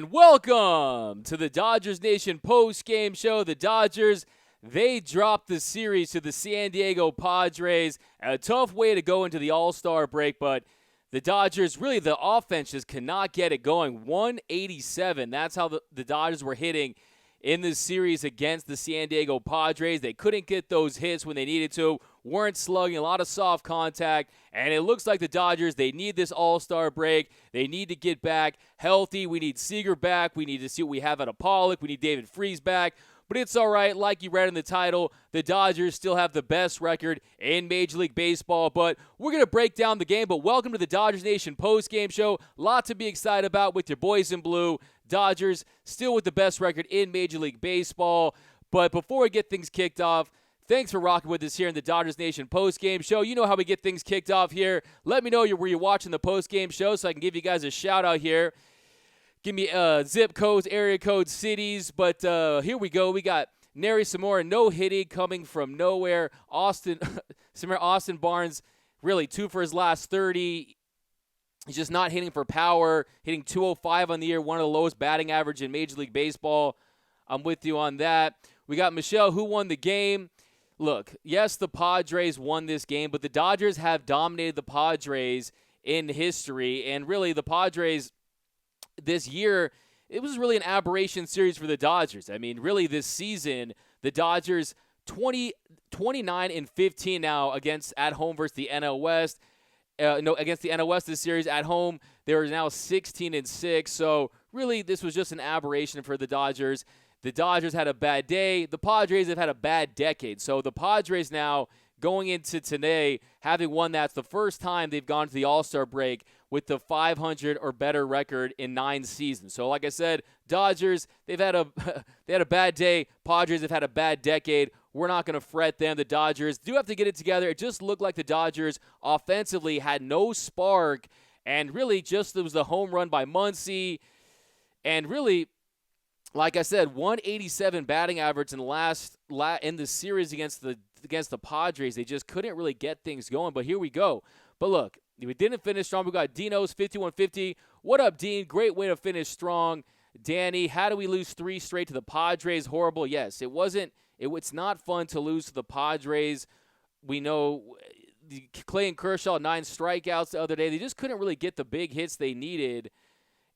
And welcome to the Dodgers Nation post-game show. The Dodgers, they dropped the series to the San Diego Padres. A tough way to go into the All-Star break, but the Dodgers, really the offense just cannot get it going. 187, that's how the Dodgers were hitting in this series against the San Diego Padres. They couldn't get those hits when they needed to, weren't slugging, a lot of soft contact, and it looks like the Dodgers, they need this All-Star break. They need to get back healthy. We need Seager back. We need to see what we have out of Pollock. We need David Freese back. But it's all right. Like you read in the title, the Dodgers still have the best record in Major League Baseball. But we're going to break down the game. But welcome to the Dodgers Nation post-game show. A lot to be excited about with your boys in blue. Dodgers still with the best record in Major League Baseball. But before we get things kicked off, thanks for rocking with us here in the Dodgers Nation post-game show. You know how we get things kicked off here. Let me know where you're watching the post-game show so I can give you guys a shout-out here. Give me zip codes, area codes, cities. But here we go. We got Neri Samora, no hitting coming from nowhere. Austin Barnes, really 2 for his last 30. He's just not hitting for power, hitting 205 on the year, one of the lowest batting average in Major League Baseball. I'm with you on that. We got Michelle, who won the game. Look, yes, the Padres won this game, but the Dodgers have dominated the Padres in history. And really, the Padres this year, it was really an aberration series for the Dodgers. I mean, really this season, the Dodgers 29-15 now at home versus the NL West. Against the NL West this series at home, they are now 16-6. So really, this was just an aberration for the Dodgers. The Dodgers had a bad day. The Padres have had a bad decade. So the Padres now going into today, having won that's the first time they've gone to the All-Star break with the 500 or better record in 9 seasons. So like I said, Dodgers, they had a bad day. Padres have had a bad decade. We're not going to fret them. The Dodgers do have to get it together. It just looked like the Dodgers offensively had no spark, and really just it was the home run by Muncy. And really, like I said, 187 batting average in the series against the Padres. They just couldn't really get things going. But here we go. But look, we didn't finish strong. We got Dino's 51-50. What up, Dean? Great way to finish strong. Danny, how do we lose 3 straight to the Padres? Horrible. Yes, it wasn't. It's not fun to lose to the Padres. We know Clay and Kershaw, 9 strikeouts the other day. They just couldn't really get the big hits they needed,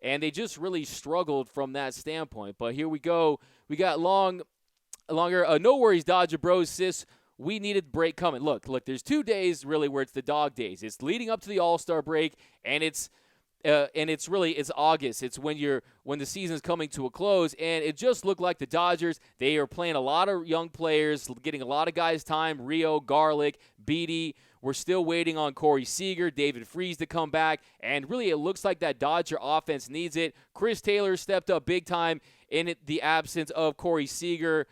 and they just really struggled from that standpoint. But here we go. We got longer. No worries, Dodger Bros. Sis. We needed break coming. Look, there's 2 days really where it's the dog days. It's leading up to the All-Star break, and it's August. It's when the season's coming to a close, and it just looked like the Dodgers, they are playing a lot of young players, getting a lot of guys time. Rio, Garlick, Beatty. We're still waiting on Corey Seager, David Freese to come back, and really it looks like that Dodger offense needs it. Chris Taylor stepped up big time in the absence of Corey Seager.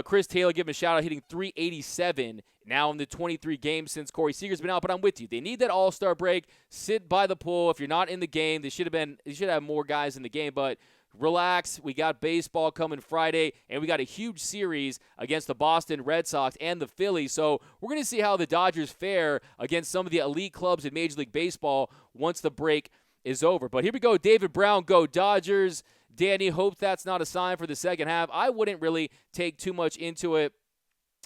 Chris Taylor, give him a shout-out, hitting .387 now in the 23 games since Corey Seager's been out. But I'm with you. They need that All-Star break. Sit by the pool. If you're not in the game, they should have more guys in the game. But relax. We got baseball coming Friday, and we got a huge series against the Boston Red Sox and the Phillies. So we're going to see how the Dodgers fare against some of the elite clubs in Major League Baseball once the break is over. But here we go. David Brown, go Dodgers. Danny, hope that's not a sign for the second half. I wouldn't really take too much into it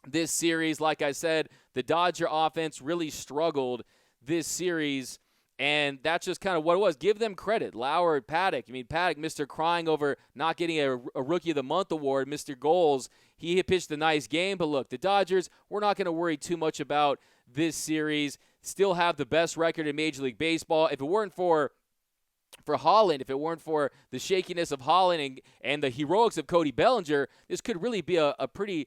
this series. Like I said, the Dodger offense really struggled this series, and that's just kind of what it was. Give them credit. Lauer, Paddock. Paddock, Mr. Crying over not getting a Rookie of the Month award, Mr. Goals. He pitched a nice game, but look, the Dodgers, we're not going to worry too much about this series. Still have the best record in Major League Baseball. If it weren't for Holland, if it weren't for the shakiness of Holland and the heroics of Cody Bellinger, this could really be a pretty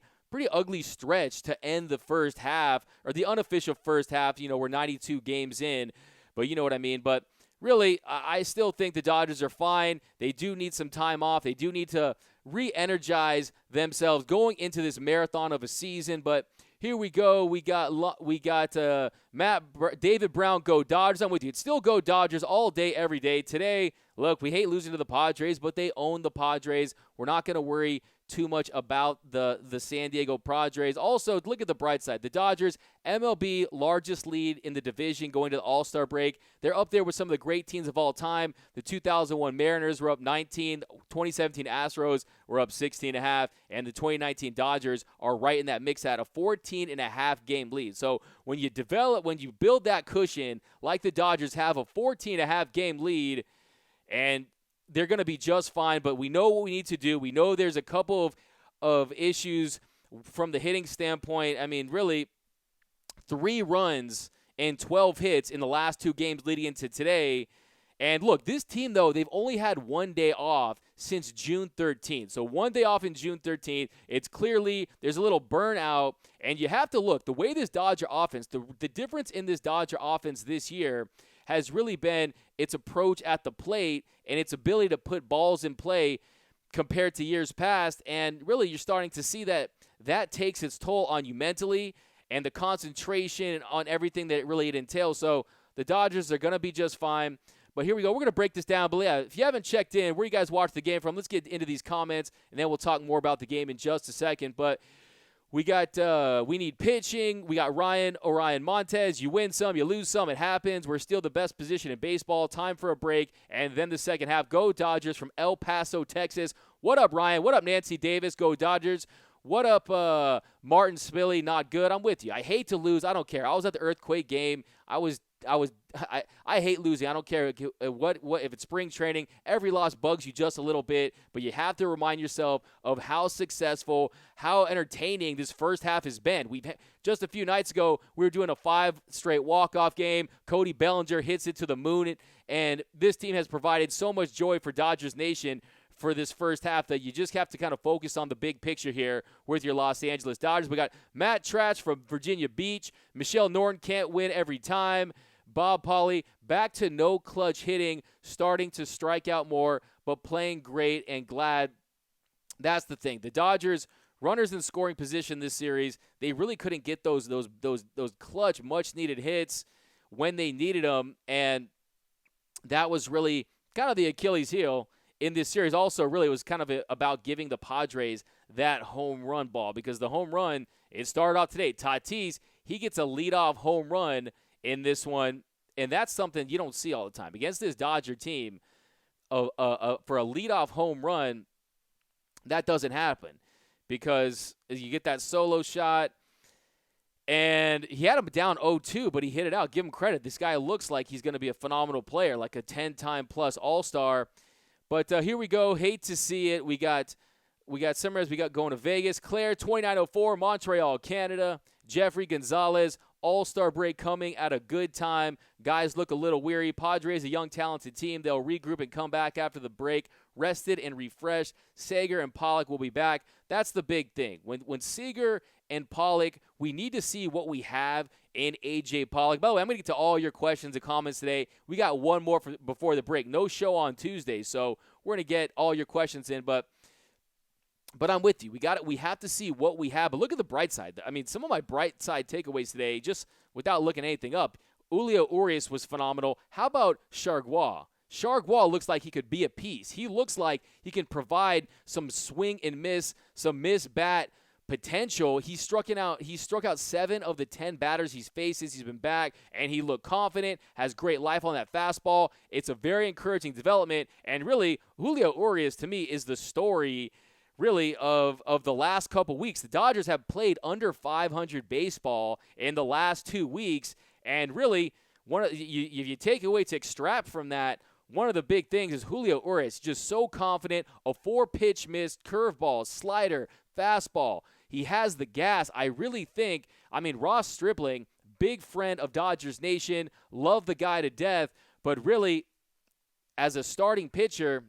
ugly stretch to end the first half, or the unofficial first half. We're 92 games in, but you know what I mean. But really, I still think the Dodgers are fine. They do need some time off. They do need to re-energize themselves going into this marathon of a season. But here we go. We got David Brown, go Dodgers. I'm with you. It's still go Dodgers all day, every day. Today, look, we hate losing to the Padres, but they own the Padres. We're not going to worry too much about the San Diego Padres. Also, look at the bright side. The Dodgers, MLB largest lead in the division going to the All-Star break. They're up there with some of the great teams of all time. The 2001 Mariners were up 19. 2017 Astros were up 16.5. And the 2019 Dodgers are right in that mix at a 14.5 game lead. So when you build that cushion like the Dodgers have, a 14.5 game lead, and they're going to be just fine, but we know what we need to do. We know there's a couple of issues from the hitting standpoint. I mean, really, 3 runs and 12 hits in the last 2 games leading into today. And look, this team, though, they've only had 1 day off since June 13th. So 1 day off in June 13th. It's clearly there's a little burnout, and you have to look. The way this Dodger offense, the difference in this Dodger offense this year has really been its approach at the plate and its ability to put balls in play compared to years past. And really, you're starting to see that takes its toll on you mentally and the concentration on everything that it entails. So the Dodgers are going to be just fine. But here we go. We're going to break this down. But yeah, if you haven't checked in, where you guys watched the game from, let's get into these comments, and then we'll talk more about the game in just a second. But we need pitching. We got Orion Montez. You win some, you lose some. It happens. We're still the best position in baseball. Time for a break. And then the second half. Go Dodgers from El Paso, Texas. What up, Ryan? What up, Nancy Davis? Go Dodgers. What up, Martin Spilly? Not good. I'm with you. I hate to lose. I don't care. I was at the Earthquake game. I hate losing. I don't care what if it's spring training. Every loss bugs you just a little bit, but you have to remind yourself of how successful, how entertaining this first half has been. Just a few nights ago, we were doing a 5 straight walk-off game. Cody Bellinger hits it to the moon, and this team has provided so much joy for Dodgers Nation for this first half that you just have to kind of focus on the big picture here with your Los Angeles Dodgers. We got Matt Trash from Virginia Beach. Michelle Norton can't win every time. Bob Pauly, back to no clutch hitting, starting to strike out more, but playing great and glad. That's the thing. The Dodgers, runners in scoring position this series, they really couldn't get those clutch, much-needed hits when they needed them, and that was really kind of the Achilles heel in this series. Also, really, it was kind of about giving the Padres that home run ball, because the home run, it started off today. Tatis, he gets a leadoff home run in this one, and that's something you don't see all the time. Against this Dodger team, for a leadoff home run, that doesn't happen, because you get that solo shot, and he had him down 0-2, but he hit it out. Give him credit. This guy looks like he's going to be a phenomenal player, like a 10-time-plus All-Star. But here we go. Hate to see it. We got Summers. We got going to Vegas. Claire, 2904, Montreal, Canada. Jeffrey Gonzalez, All-Star break coming at a good time. Guys look a little weary. Padres, a young, talented team. They'll regroup and come back after the break, rested and refreshed. Seager and Pollock will be back. That's the big thing. When Seager and Pollock, we need to see what we have in A.J. Pollock. By the way, I'm going to get to all your questions and comments today. We got one more before the break. No show on Tuesday, so we're going to get all your questions in. But I'm with you. We have to see what we have. But look at the bright side. I mean, some of my bright side takeaways today, just without looking anything up, Julio Urias was phenomenal. How about Chargois? Chargois looks like he could be a piece. He looks like he can provide some swing and miss, some miss bat potential. He struck out 7 of the 10 batters he's faced since he's been back, and he looked confident, has great life on that fastball. It's a very encouraging development, and really, Julio Urias, to me, is the story really of the last couple weeks. The Dodgers have played under 500 baseball in the last 2 weeks, and really, if you take away to extract from that, one of the big things is Julio Urias, just so confident, a 4-pitch missed, curveball, slider, fastball. He has the gas. I really think, Ross Stripling, big friend of Dodgers Nation, love the guy to death, but really, as a starting pitcher,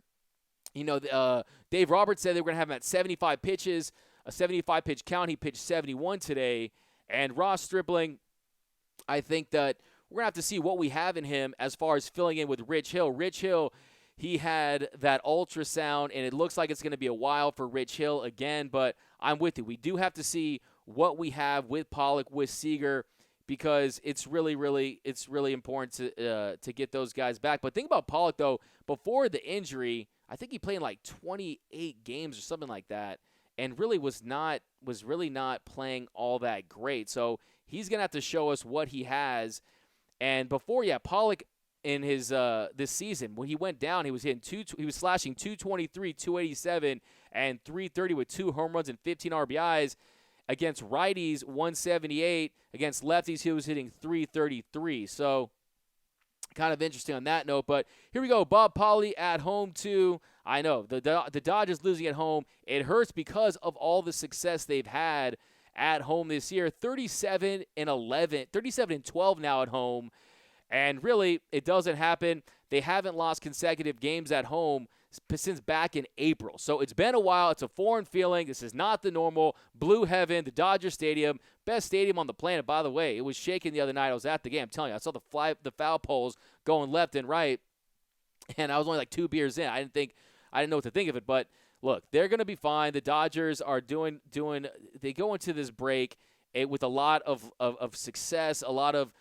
Dave Roberts said they were going to have him at 75 pitches, a 75-pitch count. He pitched 71 today. And Ross Stripling, I think that we're going to have to see what we have in him as far as filling in with Rich Hill. Rich Hill, he had that ultrasound, and it looks like it's going to be a while for Rich Hill again, but I'm with you. We do have to see what we have with Pollock, with Seager, because it's really important to get those guys back. But think about Pollock, though. Before the injury, I think he played in like 28 games or something like that, and really was really not playing all that great. So he's going to have to show us what he has. And before, Pollock in his this season, when he went down, he was slashing 223, 287, and 330 with 2 home runs and 15 RBIs. Against righties, 178. Against lefties, he was hitting 333. So kind of interesting on that note. But here we go. Bob Polly at home too. I know the Dodgers losing at home. It hurts because of all the success they've had at home this year. 37-12 now at home. And really, it doesn't happen. They haven't lost consecutive games at home since back in April. So it's been a while. It's a foreign feeling. This is not the normal. Blue heaven, the Dodger Stadium, best stadium on the planet, by the way. It was shaking the other night. I was at the game. I'm telling you, I saw the foul poles going left and right, and I was only like 2 beers in. I didn't know what to think of it, but look, they're going to be fine. The Dodgers are doing. They go into this break with a lot of success, a lot of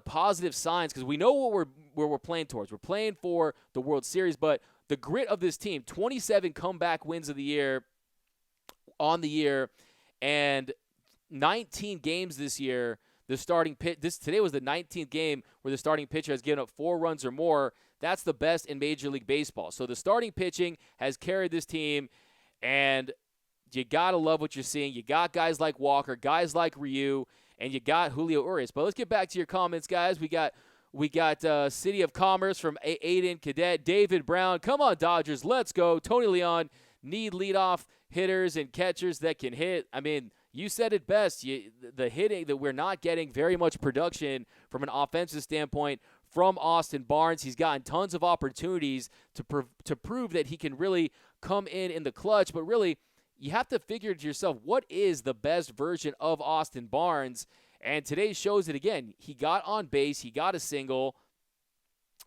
positive signs, because we know where we're playing towards. We're playing for the World Series, but the grit of this team, 27 comeback wins of the year, and 19 games this year. The starting today was the 19th game where the starting pitcher has given up 4 runs or more. That's the best in Major League Baseball. So the starting pitching has carried this team, and you got to love what you're seeing. You got guys like Walker, guys like Ryu, and you got Julio Urias. But let's get back to your comments, guys. We got City of Commerce from Aiden Cadet. David Brown, come on, Dodgers, let's go. Tony Leon, need leadoff hitters and catchers that can hit. I mean, you said it best. The hitting, that we're not getting very much production from an offensive standpoint from Austin Barnes. He's gotten tons of opportunities to prove that he can really come in the clutch. But really, you have to figure to yourself, what is the best version of Austin Barnes? And today shows it again. He got on base. He got a single.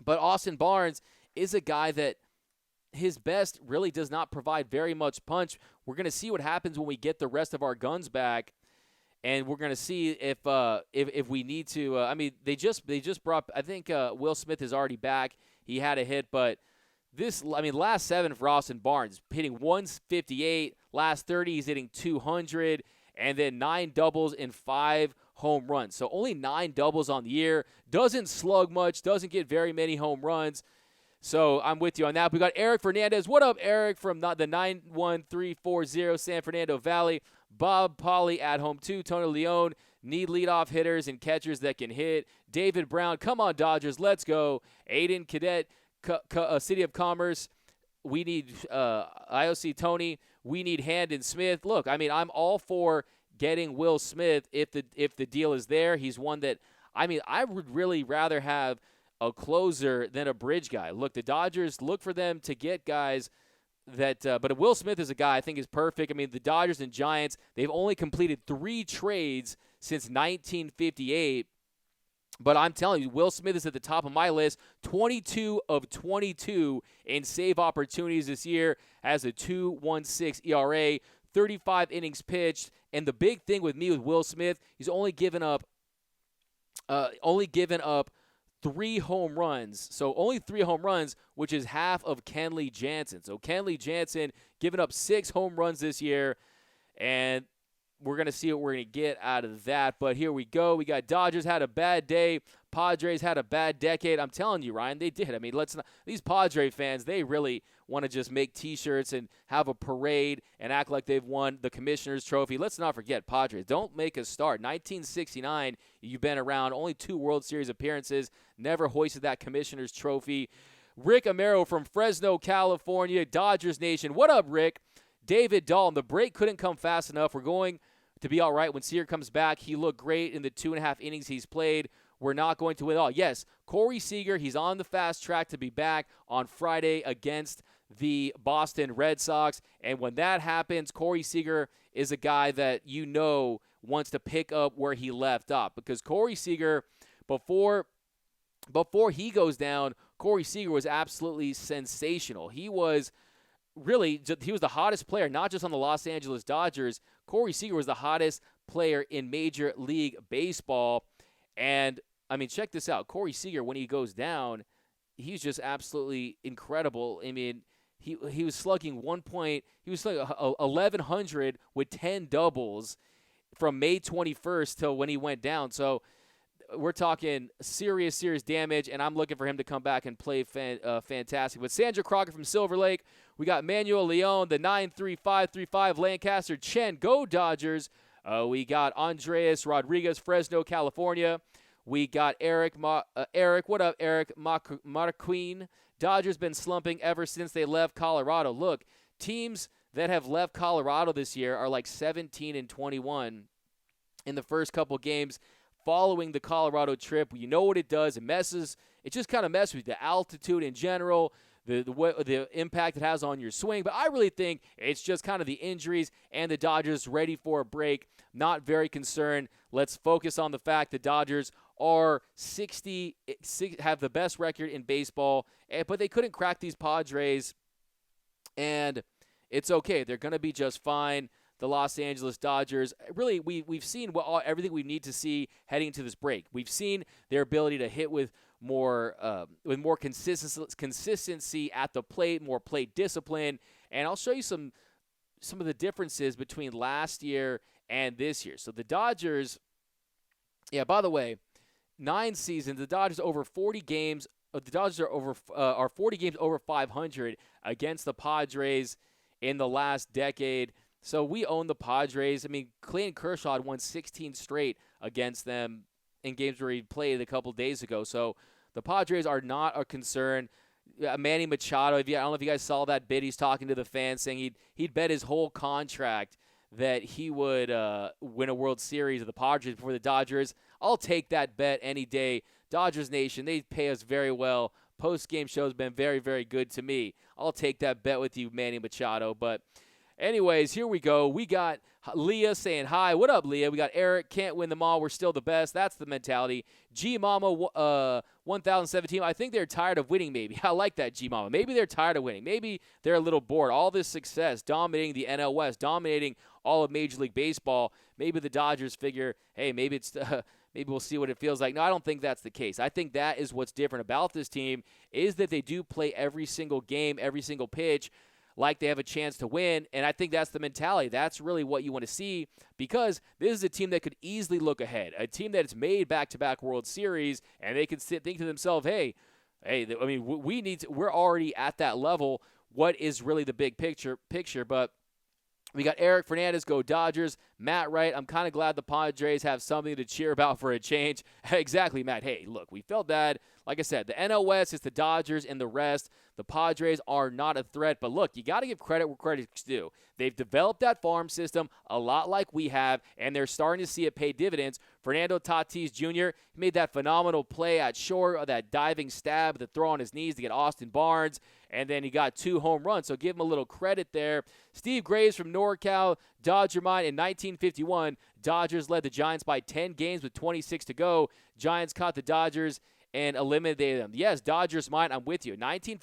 But Austin Barnes is a guy that his best really does not provide very much punch. We're going to see what happens when we get the rest of our guns back. And we're going to see if we need to. I mean, they just brought. I think Will Smith is already back. He had a hit, but last 7 for Austin Barnes, hitting 158. Last 30, he's hitting 200, and then 9 doubles and 5 home runs. So only 9 doubles on the year. Doesn't slug much. Doesn't get very many home runs. So I'm with you on that. We got Eric Fernandez. What up, Eric, from the 91340 San Fernando Valley. Bob Polly at home too. Tony Leone, need leadoff hitters and catchers that can hit. David Brown, come on, Dodgers, let's go. Aiden Cadet, City of Commerce. We need IOC Tony. We need Handon Smith. Look, I mean, I'm all for getting Will Smith if the deal is there. He's one that, I would really rather have a closer than a bridge guy. Look, the Dodgers, look for them to get guys that but Will Smith is a guy I think is perfect. I mean, the Dodgers and Giants, they've only completed 3 trades since 1958. But I'm telling you, Will Smith is at the top of my list. 22 of 22 in save opportunities this year, has a 2.16 ERA, 35 innings pitched. And the big thing with me with Will Smith, he's only given up 3 home runs. So only 3 home runs, which is half of Kenley Jansen. So Kenley Jansen giving up 6 home runs this year, and we're going to see what we're going to get out of that. But here we go. We got Dodgers had a bad day. Padres had a bad decade. I'm telling you, Ryan, they did. I mean, these Padre fans, they really want to just make T-shirts and have a parade and act like they've won the Commissioner's Trophy. Let's not forget, Padres, don't make us start. 1969, you've been around. Only 2 World Series appearances. Never hoisted that Commissioner's Trophy. Rick Amaro from Fresno, California, Dodgers Nation. What up, Rick? David Dalton, the break couldn't come fast enough. We're going to be all right when Seager comes back. He looked great in the 2.5 innings he's played. We're not going to win all. Yes, Corey Seager, he's on the fast track to be back on Friday against the Boston Red Sox. And when that happens, Corey Seager is a guy that you know wants to pick up where he left off. Because Corey Seager, before he goes down, Corey Seager was absolutely sensational. He was the hottest player, not just on the Los Angeles Dodgers. Corey Seager was the hottest player in Major League Baseball. And, I mean, check this out. Corey Seager, when he goes down, he's just absolutely incredible. I mean, he was slugging 1100 with 10 doubles from May 21st till when he went down. So we're talking serious damage, and I'm looking for him to come back and play fantastic. With Sandra Crockett from Silver Lake, we got Manuel Leon, the 93535 Lancaster Chen. Go Dodgers. We got Andres Rodriguez, Fresno, California. We got Eric. What up, Eric? Marqueen. Dodgers been slumping ever since they left Colorado. Look, teams that have left Colorado this year are like 17-21 in the first couple games following the Colorado trip. You know what it does. It just kind of messes with the altitude in general, the impact it has on your swing. But I really think it's just kind of the injuries and the Dodgers ready for a break. Not very concerned. Let's focus on the fact the Dodgers are 60, have the best record in baseball, but they couldn't crack these Padres, and it's okay. They're going to be just fine. The Los Angeles Dodgers, really, we've seen everything we need to see heading into this break. We've seen their ability to hit with more consistency at the plate, more plate discipline, and I'll show you some of the differences between last year and this year. So the Dodgers, by the way, 9 seasons, the Dodgers over 40 games. The Dodgers are 40 games over 500 against the Padres in the last decade. So we own the Padres. I mean, Clayton Kershaw won 16 straight against them in games where he played a couple days ago. So the Padres are not a concern. Manny Machado, I don't know if you guys saw that bit. He's talking to the fans saying he'd bet his whole contract that he would win a World Series of the Padres before the Dodgers. I'll take that bet any day. Dodgers Nation, they pay us very well. Post-game show has been very, very good to me. I'll take that bet with you, Manny Machado. But anyways, here we go. We got Leah saying hi. What up, Leah? We got Eric. Can't win them all. We're still the best. That's the mentality. G-Mama 1017. I think they're tired of winning, maybe. I like that, G-Mama. Maybe they're tired of winning. Maybe they're a little bored. All this success, dominating the NL West, dominating all of Major League Baseball. Maybe the Dodgers figure, hey, maybe it's maybe we'll see what it feels like. No, I don't think that's the case. I think that is what's different about this team is that they do play every single game, every single pitch, like they have a chance to win, and I think that's the mentality. That's really what you want to see because this is a team that could easily look ahead, a team that's made back-to-back World Series, and they can think to themselves, hey, I mean, we're already at that level. What is really the big picture? But we got Eric Fernandez, go Dodgers. Matt Wright, I'm kind of glad the Padres have something to cheer about for a change. Exactly, Matt. Hey, look, we felt that. Like I said, the NL West is the Dodgers and the rest. The Padres are not a threat. But look, you got to give credit where credit's due. They've developed that farm system a lot like we have, and they're starting to see it pay dividends. Fernando Tatis Jr. made that phenomenal play at short, that diving stab, the throw on his knees to get Austin Barnes, and then he got 2 home runs. So give him a little credit there. Steve Graves from NorCal, Dodger Mind. In 1951, Dodgers led the Giants by 10 games with 26 to go. Giants caught the Dodgers and eliminated them. Yes, Dodgers Mind, I'm with you.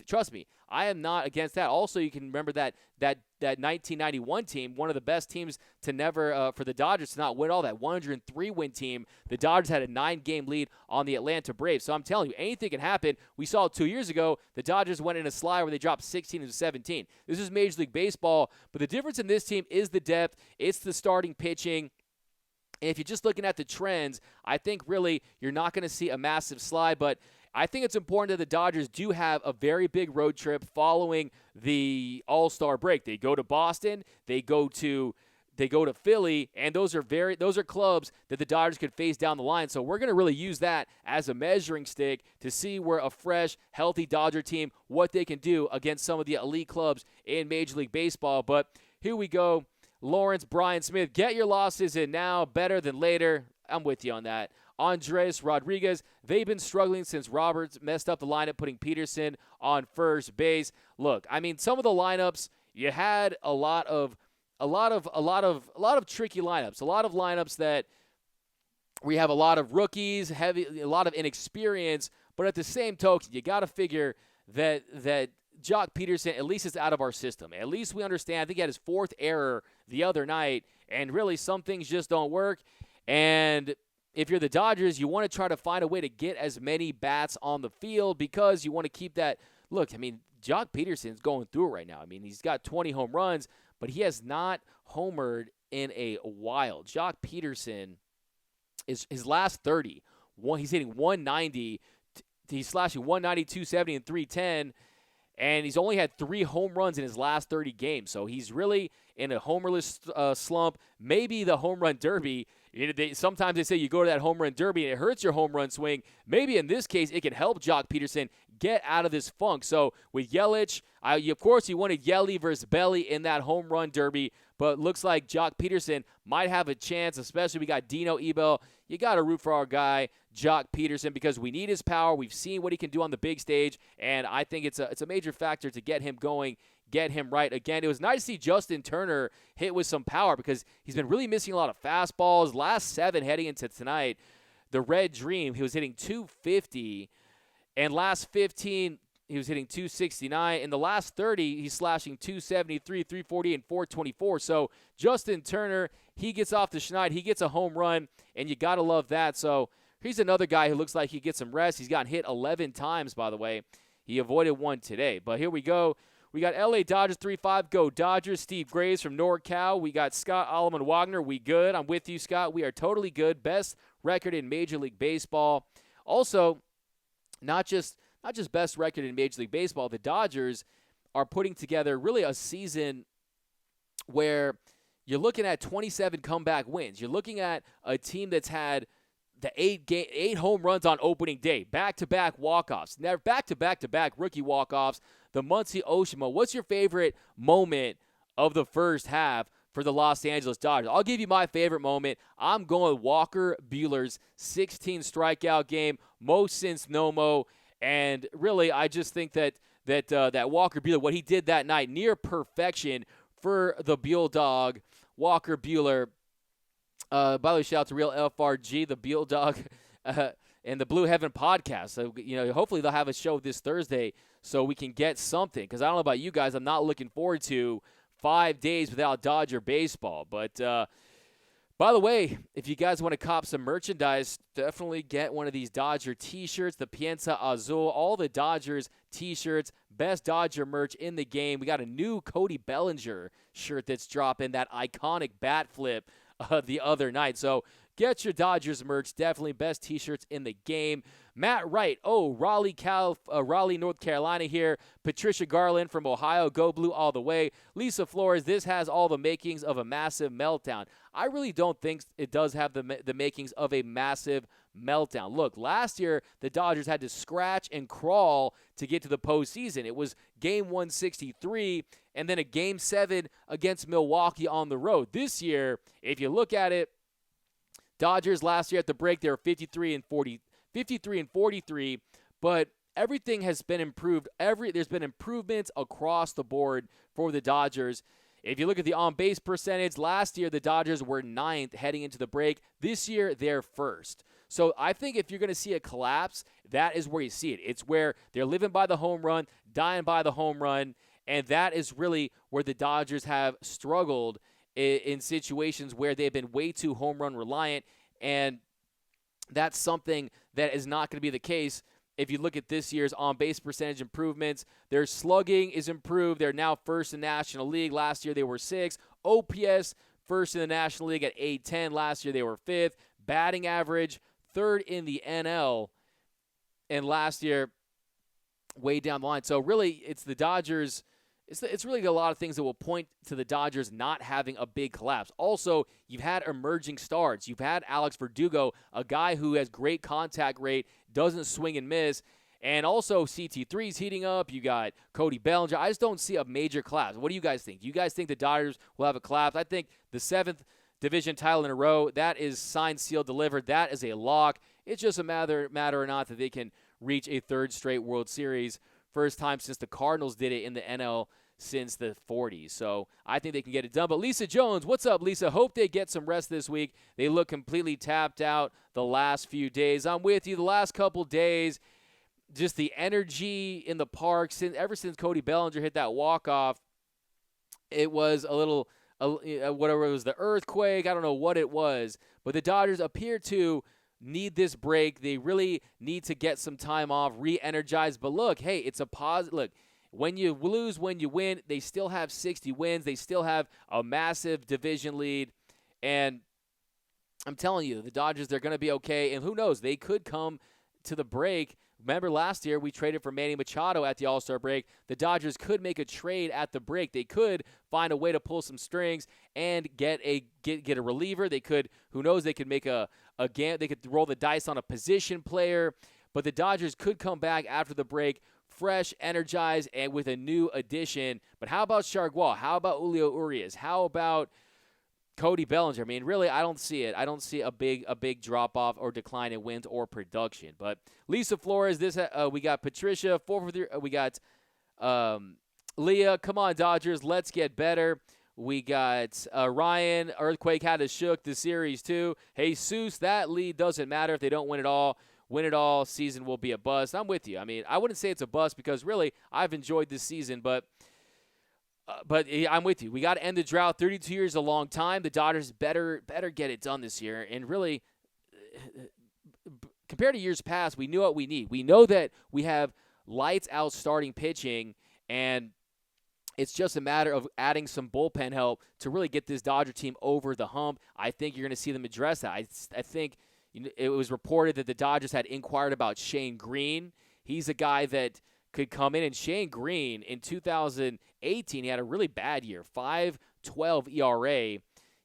Trust me, I am not against that. Also, you can remember that 1991 team, one of the best teams to never for the Dodgers to not win all, that 103-win team. The Dodgers had a 9-game lead on the Atlanta Braves. So I'm telling you, anything can happen. We saw it 2 years ago. The Dodgers went in a slide where they dropped 16-17. This is Major League Baseball, but the difference in this team is the depth. It's the starting pitching. And if you're just looking at the trends, I think really you're not going to see a massive slide. But I think it's important that the Dodgers do have a very big road trip following the All-Star break. They go to Boston, they go to Philly, and those are clubs that the Dodgers could face down the line. So we're going to really use that as a measuring stick to see where a fresh, healthy Dodger team, what they can do against some of the elite clubs in Major League Baseball. But here we go. Lawrence Brian Smith, get your losses in now, better than later. I'm with you on that. Andres Rodriguez, they've been struggling since Roberts messed up the lineup, putting Peterson on first base. Look, I mean, some of the lineups, you had a lot of tricky lineups, a lot of lineups that we have a lot of rookies, a lot of inexperience, but at the same token, you got to figure that Jock Peterson at least is out of our system. At least we understand. I think he had his 4th error the other night, and really some things just don't work. And if you're the Dodgers, you want to try to find a way to get as many bats on the field because you want to keep that. Look, I mean, Jock Peterson's going through it right now. I mean, he's got 20 home runs, but he has not homered in a while. Jock Peterson is his last 30. He's hitting 190. He's slashing 190, 270, and 310. And he's only had 3 home runs in his last 30 games. So he's really in a homerless slump. Maybe the home run derby. Sometimes they say you go to that home run derby and it hurts your home run swing. Maybe in this case it can help Jock Peterson get out of this funk. So with Yelich, of course you wanted Yelly versus Belly in that home run derby. But looks like Jock Peterson might have a chance, especially we got Dino Ebel. You got to root for our guy, Jock Peterson, because we need his power. We've seen what he can do on the big stage, and I think it's a major factor to get him going, get him right. Again, it was nice to see Justin Turner hit with some power because he's been really missing a lot of fastballs. Last 7 heading into tonight, the Red Dream, he was hitting 250, and last 15, he was hitting 269. In the last 30, he's slashing 273, 340, and 424. So Justin Turner, he gets off the schneid. He gets a home run, and you got to love that. So he's another guy who looks like he gets some rest. He's gotten hit 11 times, by the way. He avoided one today. But here we go. We got LA Dodgers 3-5. Go Dodgers. Steve Graves from NorCal. We got Scott Alleman Wagner. We good. I'm with you, Scott. We are totally good. Best record in Major League Baseball. Also, not just best record in Major League Baseball, the Dodgers are putting together really a season where you're looking at 27 comeback wins. You're looking at a team that's had the 8 home runs on opening day, back-to-back walk-offs, never back-to-back rookie walk-offs. The Muncy Oshima. What's your favorite moment of the first half for the Los Angeles Dodgers? I'll give you my favorite moment. I'm going Walker Buehler's 16 strikeout game, most since Nomo. And really, I just think that Walker Buehler, what he did that night, near perfection for the Buell dog, Walker Buehler. By the way, shout out to Real FRG, the Buell dog, and the Blue Heaven podcast. So hopefully they'll have a show this Thursday so we can get something. Because I don't know about you guys, I'm not looking forward to 5 days without Dodger baseball. But by the way, if you guys want to cop some merchandise, definitely get one of these Dodger T-shirts, the Piensa Azul, all the Dodgers T-shirts, best Dodger merch in the game. We got a new Cody Bellinger shirt that's dropping, that iconic bat flip the other night. So get your Dodgers merch, definitely best T-shirts in the game. Matt Wright, Raleigh, North Carolina here. Patricia Garland from Ohio, go Blue all the way. Lisa Flores, this has all the makings of a massive meltdown. I really don't think it does have the makings of a massive meltdown. Look, last year the Dodgers had to scratch and crawl to get to the postseason. It was game 163 and then a game 7 against Milwaukee on the road. This year, if you look at it, Dodgers last year at the break, they were 53 and 43, but everything has been improved. There's been improvements across the board for the Dodgers. If you look at the on-base percentage, last year the Dodgers were 9th heading into the break. This year, they're 1st. So I think if you're going to see a collapse, that is where you see it. It's where they're living by the home run, dying by the home run, and that is really where the Dodgers have struggled in situations where they've been way too home run reliant, and that's something that is not going to be the case if you look at this year's on-base percentage improvements. Their slugging is improved. They're now 1st in the National League. Last year they were 6th. OPS, 1st in the National League at 810. Last year they were 5th. Batting average, 3rd in the NL. And last year, way down the line. So really, it's the Dodgers. It's really a lot of things that will point to the Dodgers not having a big collapse. Also, you've had emerging stars. You've had Alex Verdugo, a guy who has great contact rate, doesn't swing and miss, and also CT3's heating up. You got Cody Bellinger. I just don't see a major collapse. What do you guys think? Do you guys think the Dodgers will have a collapse? I think the 7th division title in a row, that is signed, sealed, delivered. That is a lock. It's just a matter or not that they can reach a 3rd straight World Series. First time since the Cardinals did it in the NL since the 40s. So I think they can get it done. But Lisa Jones, what's up, Lisa? Hope they get some rest this week. They look completely tapped out the last few days. I'm with you. The last couple days, just the energy in the park, ever since Cody Bellinger hit that walk-off, it was a little, whatever it was, the earthquake. I don't know what it was. But the Dodgers appear to need this break. They really need to get some time off, re-energize. But look, hey, it's a positive. Look, When you lose, when you win, they still have 60 wins. They still have a massive division lead. And I'm telling you, the Dodgers, they're going to be okay. And who knows, they could come to the break. Remember last year we traded for Manny Machado at the All-Star break. The Dodgers could make a trade at the break. They could find a way to pull some strings and get a reliever. They could, who knows, they could make they could roll the dice on a position player. But the Dodgers could come back after the break fresh, energized, and with a new addition. But how about Chargois? How about Julio Urias? How about Cody Bellinger? I mean, really, I don't see it. I don't see a big drop-off or decline in wins or production. But Lisa Flores, we got Patricia, 4-for-3. We got Leah. Come on, Dodgers, let's get better. We got Ryan. Earthquake had us shook the series, too. Jesus, that lead doesn't matter if they don't win it all. Win it all, season will be a bust. I'm with you. I mean, I wouldn't say it's a bust because, really, I've enjoyed this season, but I'm with you. We got to end the drought. 32 years is a long time. The Dodgers better get it done this year. And really, compared to years past, we knew what we need. We know that we have lights-out starting pitching, and it's just a matter of adding some bullpen help to really get this Dodger team over the hump. I think you're going to see them address that. I think it was reported that the Dodgers had inquired about Shane Green. He's a guy that could come in, and Shane Green in 2018, he had a really bad year, 5.12 ERA.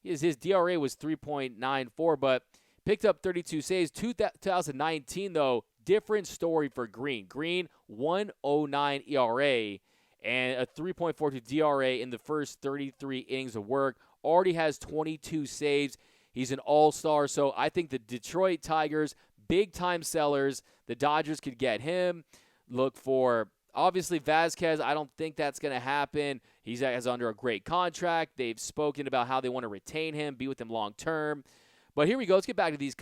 His DRA was 3.94, but picked up 32 saves. 2019, though, different story for Green. Green, 1.09 ERA and a 3.42 DRA in the first 33 innings of work. Already has 22 saves. He's an all-star, so I think the Detroit Tigers, big-time sellers, the Dodgers could get him. Look for, obviously, Vasquez. I don't think that's going to happen. He's under a great contract. They've spoken about how they want to retain him, be with him long-term. But here we go. Let's get back to these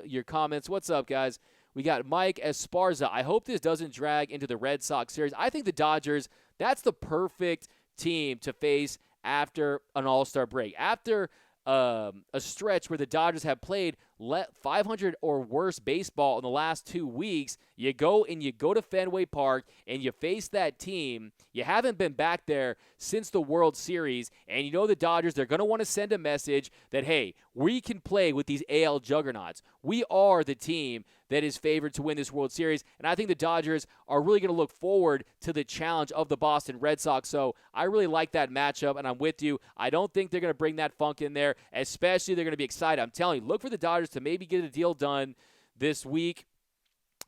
your comments. What's up, guys? We got Mike Esparza. I hope this doesn't drag into the Red Sox series. I think the Dodgers, that's the perfect team to face after an all-star break. After a stretch where the Dodgers have played 500 or worse baseball in the last 2 weeks, you go to Fenway Park and you face that team. You haven't been back there since the World Series, and you know the Dodgers, they're going to want to send a message that, hey, we can play with these AL juggernauts. We are the team that is favored to win this World Series, and I think the Dodgers are really going to look forward to the challenge of the Boston Red Sox, so I really like that matchup, and I'm with you. I don't think they're going to bring that funk in there, especially they're going to be excited. I'm telling you, look for the Dodgers to maybe get a deal done this week.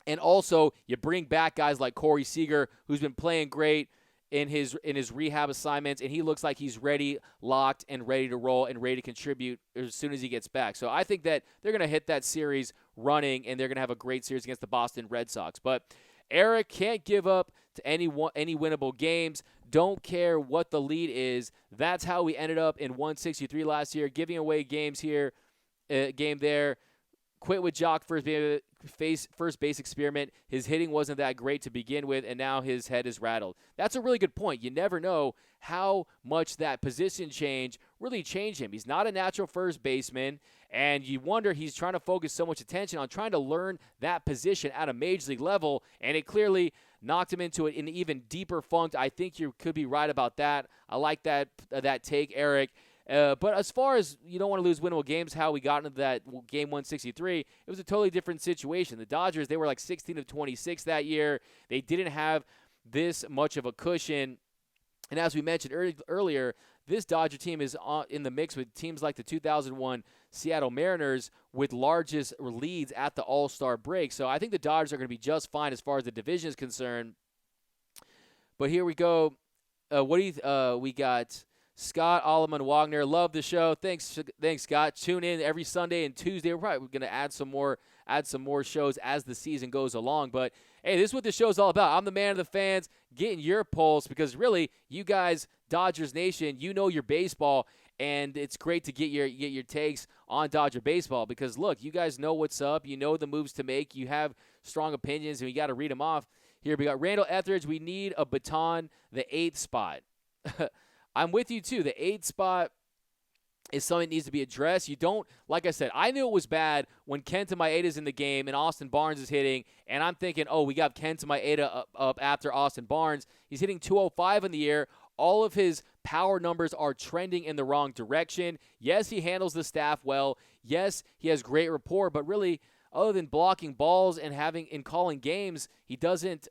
And also, you bring back guys like Corey Seager, who's been playing great in his rehab assignments, and he looks like he's ready, locked, and ready to roll and ready to contribute as soon as he gets back. So I think that they're going to hit that series running, and they're going to have a great series against the Boston Red Sox. But Eric can't give up to any winnable games. Don't care what the lead is. That's how we ended up in 163 last year, giving away games here, game there. Quit with Jock first base experiment. His hitting wasn't that great to begin with, and now his head is rattled. That's a really good point. You never know how much that position change really changed him. He's not a natural first baseman, and you wonder he's trying to focus so much attention on trying to learn that position at a major league level, and it clearly knocked him into an even deeper funk. I think you could be right about that. I like that take, Eric. But as far as you don't want to lose winnable games, how we got into that game 163, it was a totally different situation. The Dodgers, they were like 16 of 26 that year. They didn't have this much of a cushion. And as we mentioned earlier, this Dodger team is in the mix with teams like the 2001 Seattle Mariners with largest leads at the All-Star break. So I think the Dodgers are going to be just fine as far as the division is concerned. But here we go. We got Scott Alleman Wagner. Love the show. Thanks, Scott. Tune in every Sunday and Tuesday. We're probably going to add some more shows as the season goes along. But hey, this is what the show's all about. I'm the man of the fans, getting your pulse, because really, you guys, Dodgers Nation, you know your baseball, and it's great to get your takes on Dodger baseball. Because look, you guys know what's up. You know the moves to make. You have strong opinions, and you got to read them off. Here we got Randall Etheridge. We need a baton, the 8th spot. I'm with you, too. The 8th spot, is something that needs to be addressed. You don't, like I said, I knew it was bad when Kenta Maeda's in the game and Austin Barnes is hitting, and I'm thinking, oh, we got Kenta Maeda up after Austin Barnes. He's hitting 205 in the year. All of his power numbers are trending in the wrong direction. Yes, he handles the staff well. Yes, he has great rapport, but really, other than blocking balls and calling games, he doesn't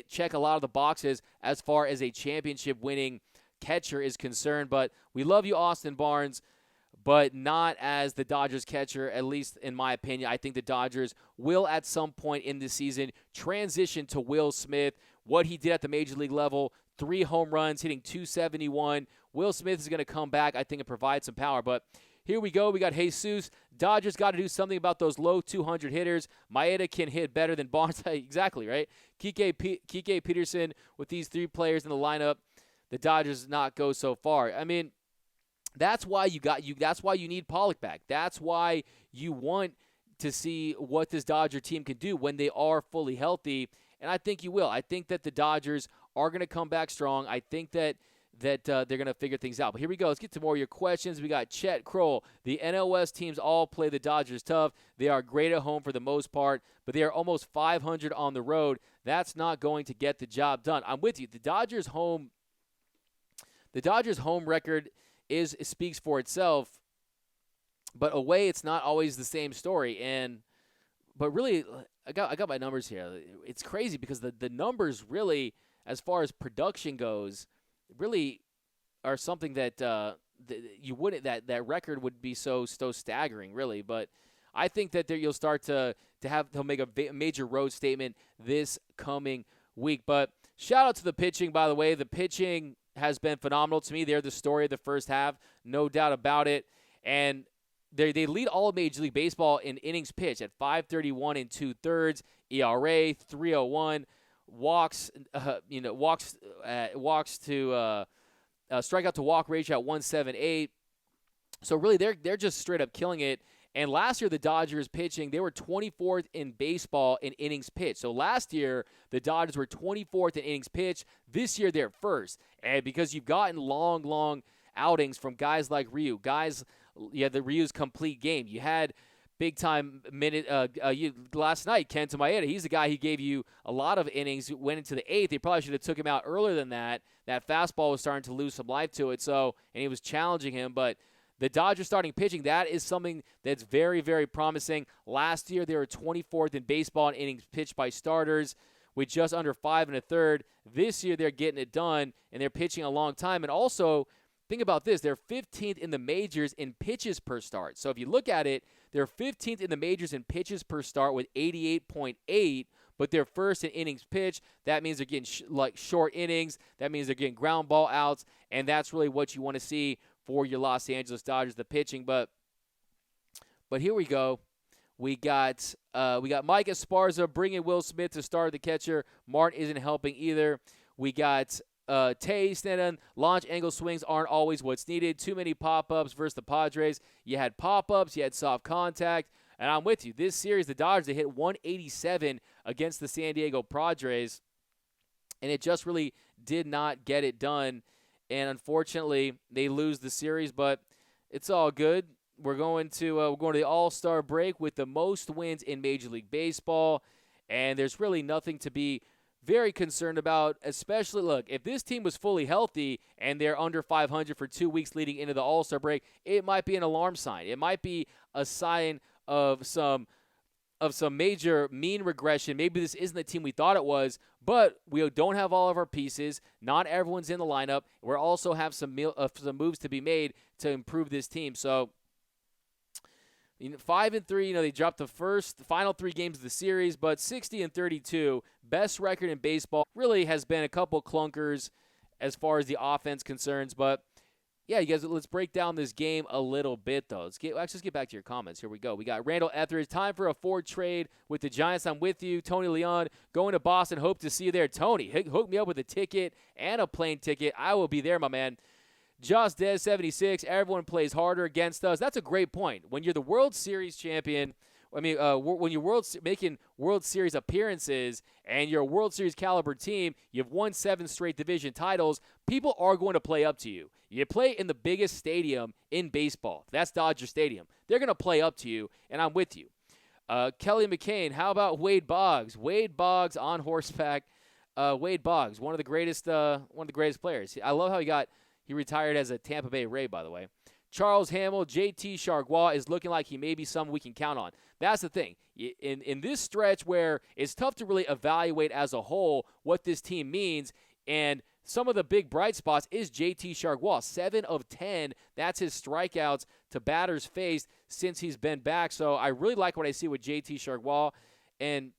check a lot of the boxes as far as a championship-winning catcher is concerned. But we love you, Austin Barnes, but not as the Dodgers catcher, at least in my opinion. I think the Dodgers will at some point in this season transition to Will Smith. What he did at the major league level, 3 home runs, hitting 271. Will Smith is going to come back, I think, and provide some power. But here we go. We got Jesus. Dodgers got to do something about those low 200 hitters. Maeda can hit better than Barnes. Exactly, right? Kike Peterson, with these 3 players in the lineup, the Dodgers not go so far. I mean, that's why that's why you need Pollock back. That's why you want to see what this Dodger team can do when they are fully healthy, and I think you will. I think that the Dodgers are going to come back strong. I think that they're going to figure things out. But here we go. Let's get to more of your questions. We got Chet Kroll. The NOS teams all play the Dodgers tough. They are great at home for the most part, but they are almost 500 on the road. That's not going to get the job done. I'm with you. The Dodgers' home record speaks for itself, but away it's not always the same story. But really, I got my numbers here. It's crazy because the numbers really, as far as production goes, really are something that you wouldn't that record would be so staggering, really. But I think that you'll start they'll make a major road statement this coming week. But shout out to the pitching, by the way. The pitching has been phenomenal to me. They're the story of the first half, no doubt about it. And they lead all of Major League Baseball in innings pitched at 531 and 2/3, ERA 301, walks to strikeout to walk ratio at 178. So really, they're just straight up killing it. And last year, the Dodgers pitching, they were 24th in baseball in innings pitched. So last year, the Dodgers were 24th in innings pitched. This year, they're first. And because you've gotten long outings from guys like Ryu, the Ryu's complete game. You had big-time minute last night, Kenta Maeda. He's the guy who gave you a lot of innings, went into the 8th. They probably should have took him out earlier than that. That fastball was starting to lose some life to it, and he was challenging him, but the Dodgers starting pitching, that is something that's very, very promising. Last year, they were 24th in baseball in innings pitched by starters with just under 5 1/3. This year, they're getting it done, and they're pitching a long time. And also, think about this. They're 15th in the majors in pitches per start. So if you look at it, they're 15th in the majors in pitches per start with 88.8, but they're first in innings pitched. That means they're getting short innings. That means they're getting ground ball outs, and that's really what you want to see for your Los Angeles Dodgers, the pitching. But here we go. We got Mike Esparza bringing Will Smith to start the catcher. Martin isn't helping either. We got Tay Stanton. Launch angle swings aren't always what's needed. Too many pop-ups versus the Padres. You had pop-ups. You had soft contact. And I'm with you. This series, the Dodgers, they hit 187 against the San Diego Padres, and it just really did not get it done. And unfortunately, they lose the series, but it's all good. We're going to the All-Star break with the most wins in Major League Baseball, and there's really nothing to be very concerned about. Especially, look, if this team was fully healthy and they're under 500 for 2 weeks leading into the All-Star break, it might be an alarm sign. It might be a sign of some major mean regression. Maybe this isn't the team we thought it was, but we don't have all of our pieces. Not everyone's in the lineup. We also have some moves to be made to improve this team. So 5-3, they dropped the final 3 games of the series, but 60-32, best record in baseball. Really has been a couple clunkers as far as the offense concerns, but yeah, you guys, let's break down this game a little bit, though. Let's get back to your comments. Here we go. We got Randall Etheridge. Time for a Ford trade with the Giants. I'm with you. Tony Leon going to Boston. Hope to see you there. Tony, hook me up with a ticket and a plane ticket. I will be there, my man. Josh Des 76. Everyone plays harder against us. That's a great point. When you're the World Series champion, I mean, when you're making World Series appearances and you're a World Series caliber team, you've won 7 straight division titles, people are going to play up to you. You play in the biggest stadium in baseball. That's Dodger Stadium. They're going to play up to you, and I'm with you. Kelly McCain, how about Wade Boggs? Wade Boggs on horseback. Wade Boggs, one of the greatest players. I love how he retired as a Tampa Bay Ray, by the way. Charles Hamill, JT Chargois is looking like he may be someone we can count on. That's the thing. In this stretch where it's tough to really evaluate as a whole what this team means, and some of the big bright spots is JT Chargois. 7 of 10. That's his strikeouts to batters faced since he's been back. So I really like what I see with JT Chargois, and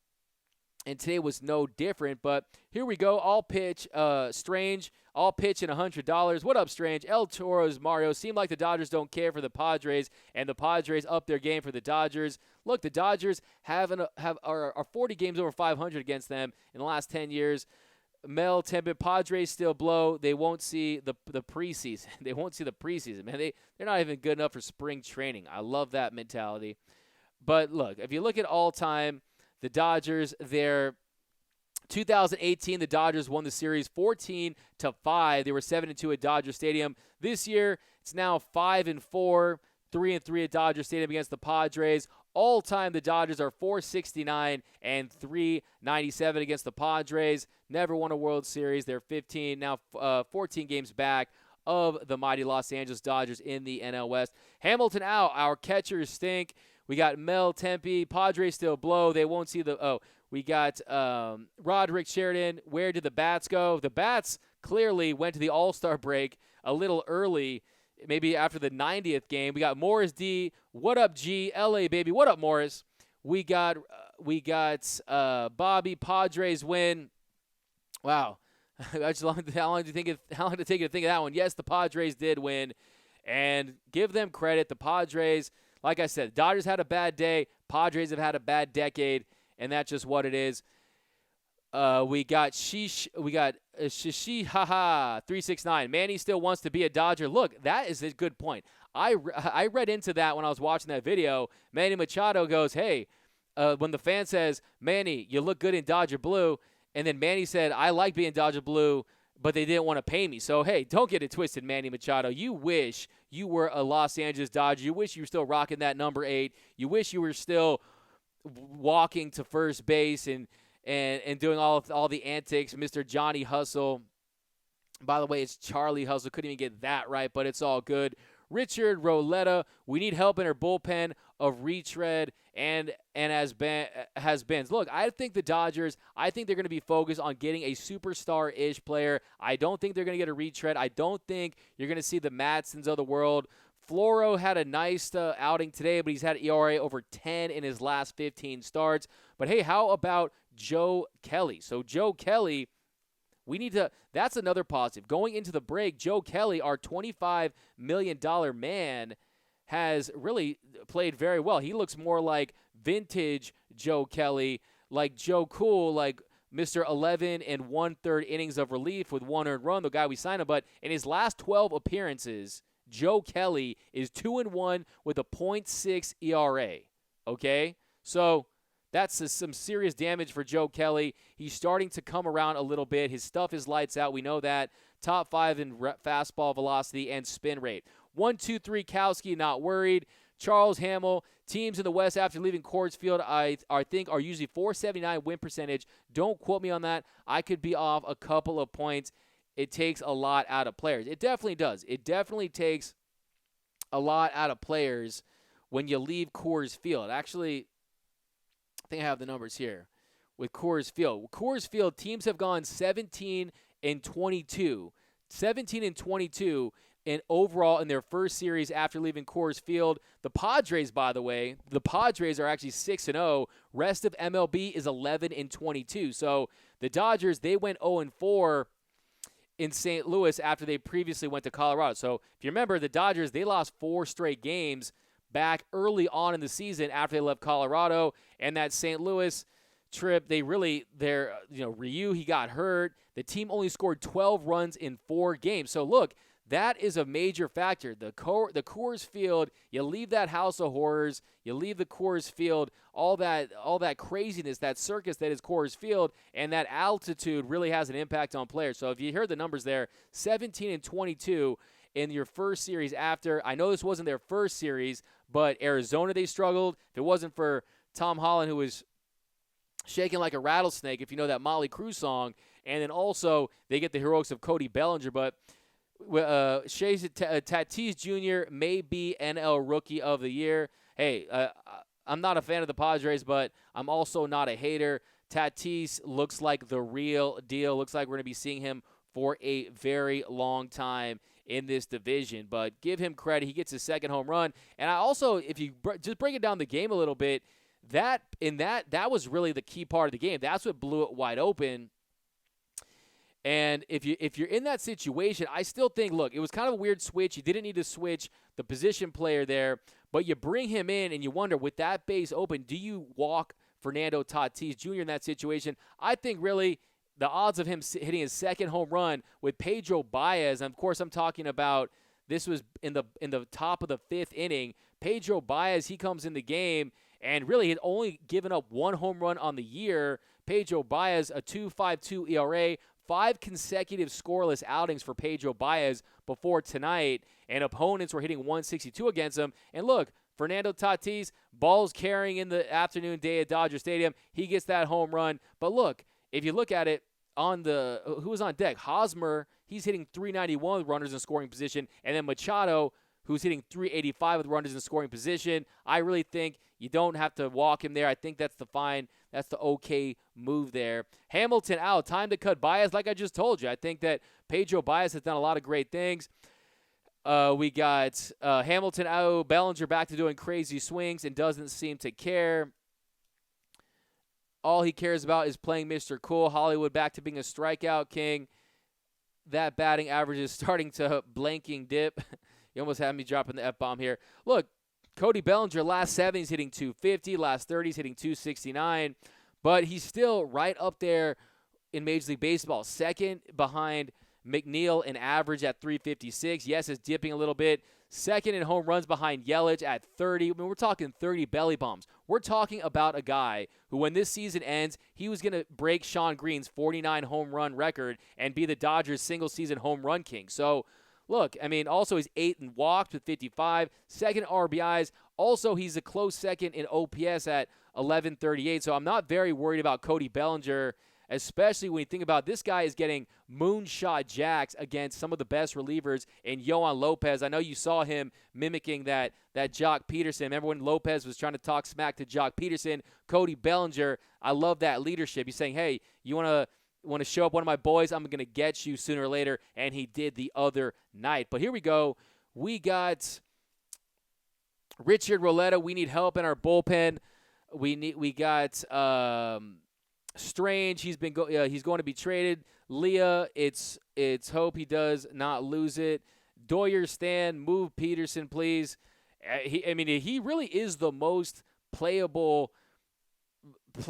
today was no different. But here we go. All pitch, Strange. All pitch and $100. What up, Strange? El Toro's Mario. Seemed like the Dodgers don't care for the Padres, and the Padres up their game for the Dodgers. Look, the Dodgers are 40 games over 500 against them in the last 10 years. Mel Tempest, Padres still blow. They won't see the preseason. They won't see the preseason, man. They're not even good enough for spring training. I love that mentality. But look, if you look at all time, the Dodgers, they're 2018, the Dodgers won the series 14-5. They were 7-2 at Dodger Stadium. This year, it's now 5-4, 3-3 at Dodger Stadium against the Padres. All time, the Dodgers are 469 and 397 against the Padres. Never won a World Series. They're 14 games back of the mighty Los Angeles Dodgers in the NL West. Hamilton out. Our catchers stink. We got Mel Tempest. Padres still blow. They won't see we got Roderick Sheridan. Where did the bats go? The bats clearly went to the All-Star break a little early, maybe after the 90th game. We got Morris D. What up, G? LA, baby. What up, Morris? We got Bobby. Padres win. Wow. How long did it take you to think of that one? Yes, the Padres did win, and give them credit. The Padres, like I said, Dodgers had a bad day. Padres have had a bad decade, and that's just what it is. We got Shishi haha 369. Manny still wants to be a Dodger. Look, that is a good point. I read into that when I was watching that video. Manny Machado goes, hey, when the fan says, Manny, you look good in Dodger blue, and then Manny said, I like being Dodger blue, but they didn't want to pay me. So, hey, don't get it twisted, Manny Machado. You wish you were a Los Angeles Dodger. You wish you were still rocking that number 8. You wish you were still walking to first base and doing all the antics, Mr. Johnny Hustle. By the way, it's Charlie Hustle. Couldn't even get that right, but it's all good. Richard Roletta, we need help in our bullpen of retread and has-beens. Look, I think the Dodgers, they're going to be focused on getting a superstar-ish player. I don't think they're going to get a retread. I don't think you're going to see the Matsons of the world. Floro had a nice outing today, but he's had ERA over 10 in his last 15 starts. But, hey, how about Joe Kelly? So, Joe Kelly, that's another positive. Going into the break, Joe Kelly, our $25 million man, has really played very well. He looks more like vintage Joe Kelly, like Joe Cool, like Mr. 11 and 1/3 innings of relief with 1 earned run, the guy we signed him. But in his last 12 appearances, Joe Kelly is 2-1 with a .6 ERA. Okay? So that's some serious damage for Joe Kelly. He's starting to come around a little bit. His stuff is lights out. We know that. Top 5 in fastball velocity and spin rate. 1-2-3 Kowski, not worried. Charles Hamill, teams in the West after leaving Coors Field, I think, are usually .479 win percentage. Don't quote me on that. I could be off a couple of points. It takes a lot out of players. It definitely does. It definitely takes a lot out of players when you leave Coors Field. Actually, I think I have the numbers here with Coors Field. Coors Field, teams have gone 17-22. 17-22 in overall in their first series after leaving Coors Field. The Padres, by the way, are actually 6-0. Rest of MLB is 11-22. So the Dodgers, they went 0-4 in St. Louis after they previously went to Colorado. So if you remember, the Dodgers, they lost 4 straight games back early on in the season after they left Colorado. And that St. Louis trip, Ryu, he got hurt. The team only scored 12 runs in 4 games. So look, that is a major factor. The Coors Field, you leave that house of horrors, you leave the Coors Field, all that craziness, that circus that is Coors Field, and that altitude really has an impact on players. So if you heard the numbers there, 17-22 in your first series after. I know this wasn't their first series, but Arizona, they struggled. If it wasn't for Tom Holland, who was shaking like a rattlesnake, if you know that Motley Crue song, and then also they get the heroics of Cody Bellinger, but Tatis Jr. may be NL Rookie of the Year. Hey, I'm not a fan of the Padres, but I'm also not a hater. Tatis looks like the real deal. Looks like we're going to be seeing him for a very long time in this division. But give him credit. He gets his second home run. And I also, if you just break it down the game a little bit, that was really the key part of the game. That's what blew it wide open. And if you're in that situation, I still think, look, it was kind of a weird switch. You didn't need to switch the position player there, but you bring him in and you wonder, with that base open, do you walk Fernando Tatis Jr. in that situation? I think really the odds of him hitting his second home run with Pedro Baez, and of course I'm talking about this was in the top of the fifth inning. Pedro Baez, he comes in the game and really had only given up one home run on the year. Pedro Baez, a 2.52 ERA, 5 consecutive scoreless outings for Pedro Baez before tonight, and opponents were hitting 162 against him. And look, Fernando Tatis, balls carrying in the afternoon day at Dodger Stadium. He gets that home run. But look, if you look at it, who was on deck? Hosmer, he's hitting 391 with runners in scoring position, and then Machado, who's hitting 385 with runners in scoring position. I really think you don't have to walk him there. I think that's the okay move there. Hamilton out. Time to cut Baez, like I just told you. I think that Pedro Baez has done a lot of great things. We got Hamilton out. Bellinger back to doing crazy swings and doesn't seem to care. All he cares about is playing Mr. Cool. Hollywood back to being a strikeout king. That batting average is starting to blanking dip. You almost had me dropping the F-bomb here. Look, Cody Bellinger, last 7, he's hitting 250. Last 30, he's hitting 269. But he's still right up there in Major League Baseball. Second behind McNeil in average at 356. Yes, it's dipping a little bit. Second in home runs behind Yelich at 30. I mean, we're talking 30 belly bombs. We're talking about a guy who, when this season ends, he was going to break Sean Green's 49 home run record and be the Dodgers' single-season home run king. So, look, I mean, also he's 8 and walked with 55. Second RBIs. Also, he's a close second in OPS at 1138. So I'm not very worried about Cody Bellinger, especially when you think about this guy is getting moonshot jacks against some of the best relievers in Yohan Lopez. I know you saw him mimicking that Jock Peterson. Remember when Lopez was trying to talk smack to Jock Peterson? Cody Bellinger, I love that leadership. He's saying, hey, you want to show up one of my boys? I'm going to get you sooner or later, and he did the other night. But here we go. We got Richard Roletta. We need help in our bullpen. We got Strange. He's going to be traded. Leah, it's hope he does not lose it. Doyer, Stan, move Peterson, please. He really is the most playable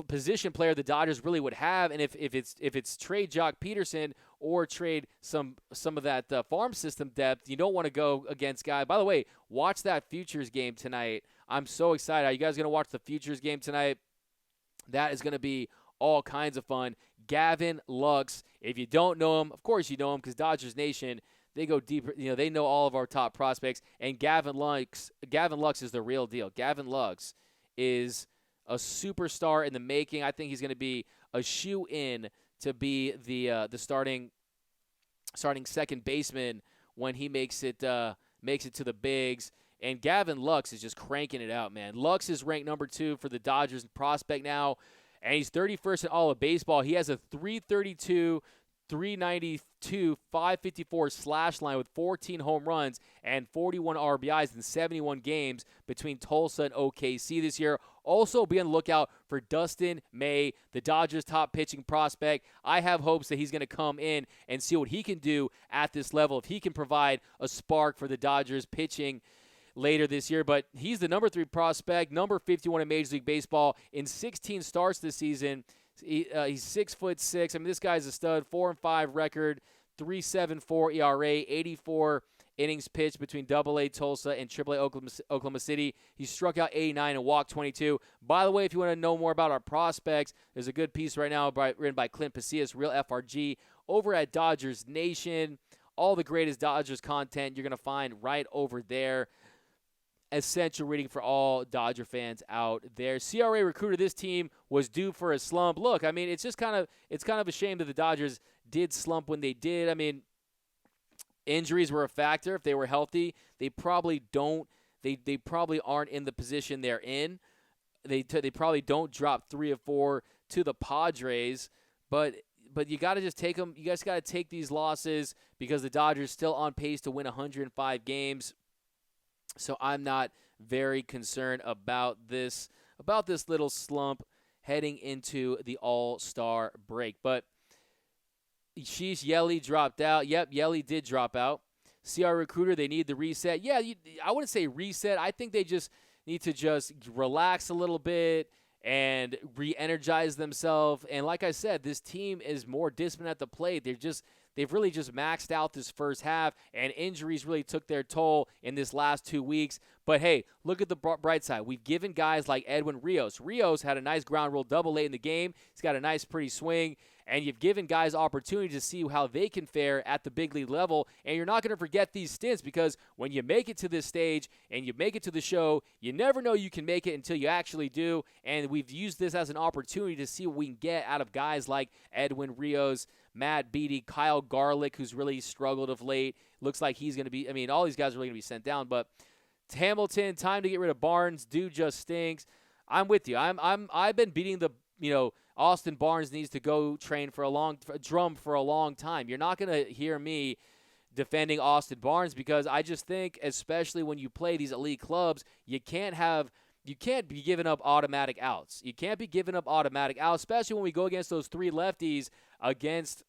position player the Dodgers really would have, and if it's trade Jock Peterson or trade some of that farm system depth, you don't want to go against guy. By the way, watch that Futures game tonight. I'm so excited. Are you guys going to watch the Futures game tonight? That is going to be all kinds of fun. Gavin Lux, if you don't know him, of course you know him because Dodgers Nation, they go deeper. They know all of our top prospects, and Gavin Lux is the real deal. Gavin Lux is a superstar in the making. I think he's going to be a shoe-in to be the starting second baseman when he makes it to the bigs. And Gavin Lux is just cranking it out, man. Lux is ranked number 2 for the Dodgers prospect now, and he's 31st in all of baseball. He has a 332, 392, 554 slash line with 14 home runs and 41 RBIs in 71 games between Tulsa and OKC this year. Also be on the lookout for Dustin May, the Dodgers' top pitching prospect. I have hopes that he's going to come in and see what he can do at this level, if he can provide a spark for the Dodgers pitching later this year. But he's the number 3 prospect, number 51 in Major League Baseball in 16 starts this season. He's 6'6". I mean, this guy's a stud. 4-5 record, 3.74 ERA, 84 innings pitched between Double-A Tulsa and Triple-A Oklahoma City. He struck out 89 and walked 22. By the way, if you want to know more about our prospects, there's a good piece right now written by Clint Pasillas, Real FRG, over at Dodgers Nation. All the greatest Dodgers content you're going to find right over there. Essential reading for all Dodger fans out there. CRA recruiter, this team was due for a slump. Look, I mean, it's kind of a shame that the Dodgers did slump when they did. I mean, injuries were a factor. If they were healthy, they probably don't. They probably aren't in the position they're in. They probably don't drop 3 or 4 to the Padres, but you got to just take them. You guys got to take these losses because the Dodgers still on pace to win 105 games. So I'm not very concerned about this little slump heading into the All-Star break. But sheesh, Yelly dropped out. Yep, Yelly did drop out. CR recruiter, they need the reset. Yeah, I wouldn't say reset. I think they just need to just relax a little bit and re-energize themselves. And like I said, this team is more disciplined at the plate. They've really just maxed out this first half, and injuries really took their toll in this last 2 weeks. But, hey, look at the bright side. We've given guys like Edwin Rios. Rios had a nice ground rule double late in the game. He's got a nice, pretty swing. And you've given guys opportunity to see how they can fare at the big league level. And you're not going to forget these stints because when you make it to this stage and you make it to the show, you never know you can make it until you actually do. And we've used this as an opportunity to see what we can get out of guys like Edwin Rios, Matt Beattie, Kyle Garlick, who's really struggled of late. Looks like he's going to be – I mean, all these guys are really going to be sent down. But Hamilton, time to get rid of Barnes. Dude just stinks. I'm with you. I've been beating the Austin Barnes needs to go train for a long time. You're not going to hear me defending Austin Barnes because I just think, especially when you play these elite clubs, you can't be giving up automatic outs. You can't be giving up automatic outs, especially when we go against those three lefties against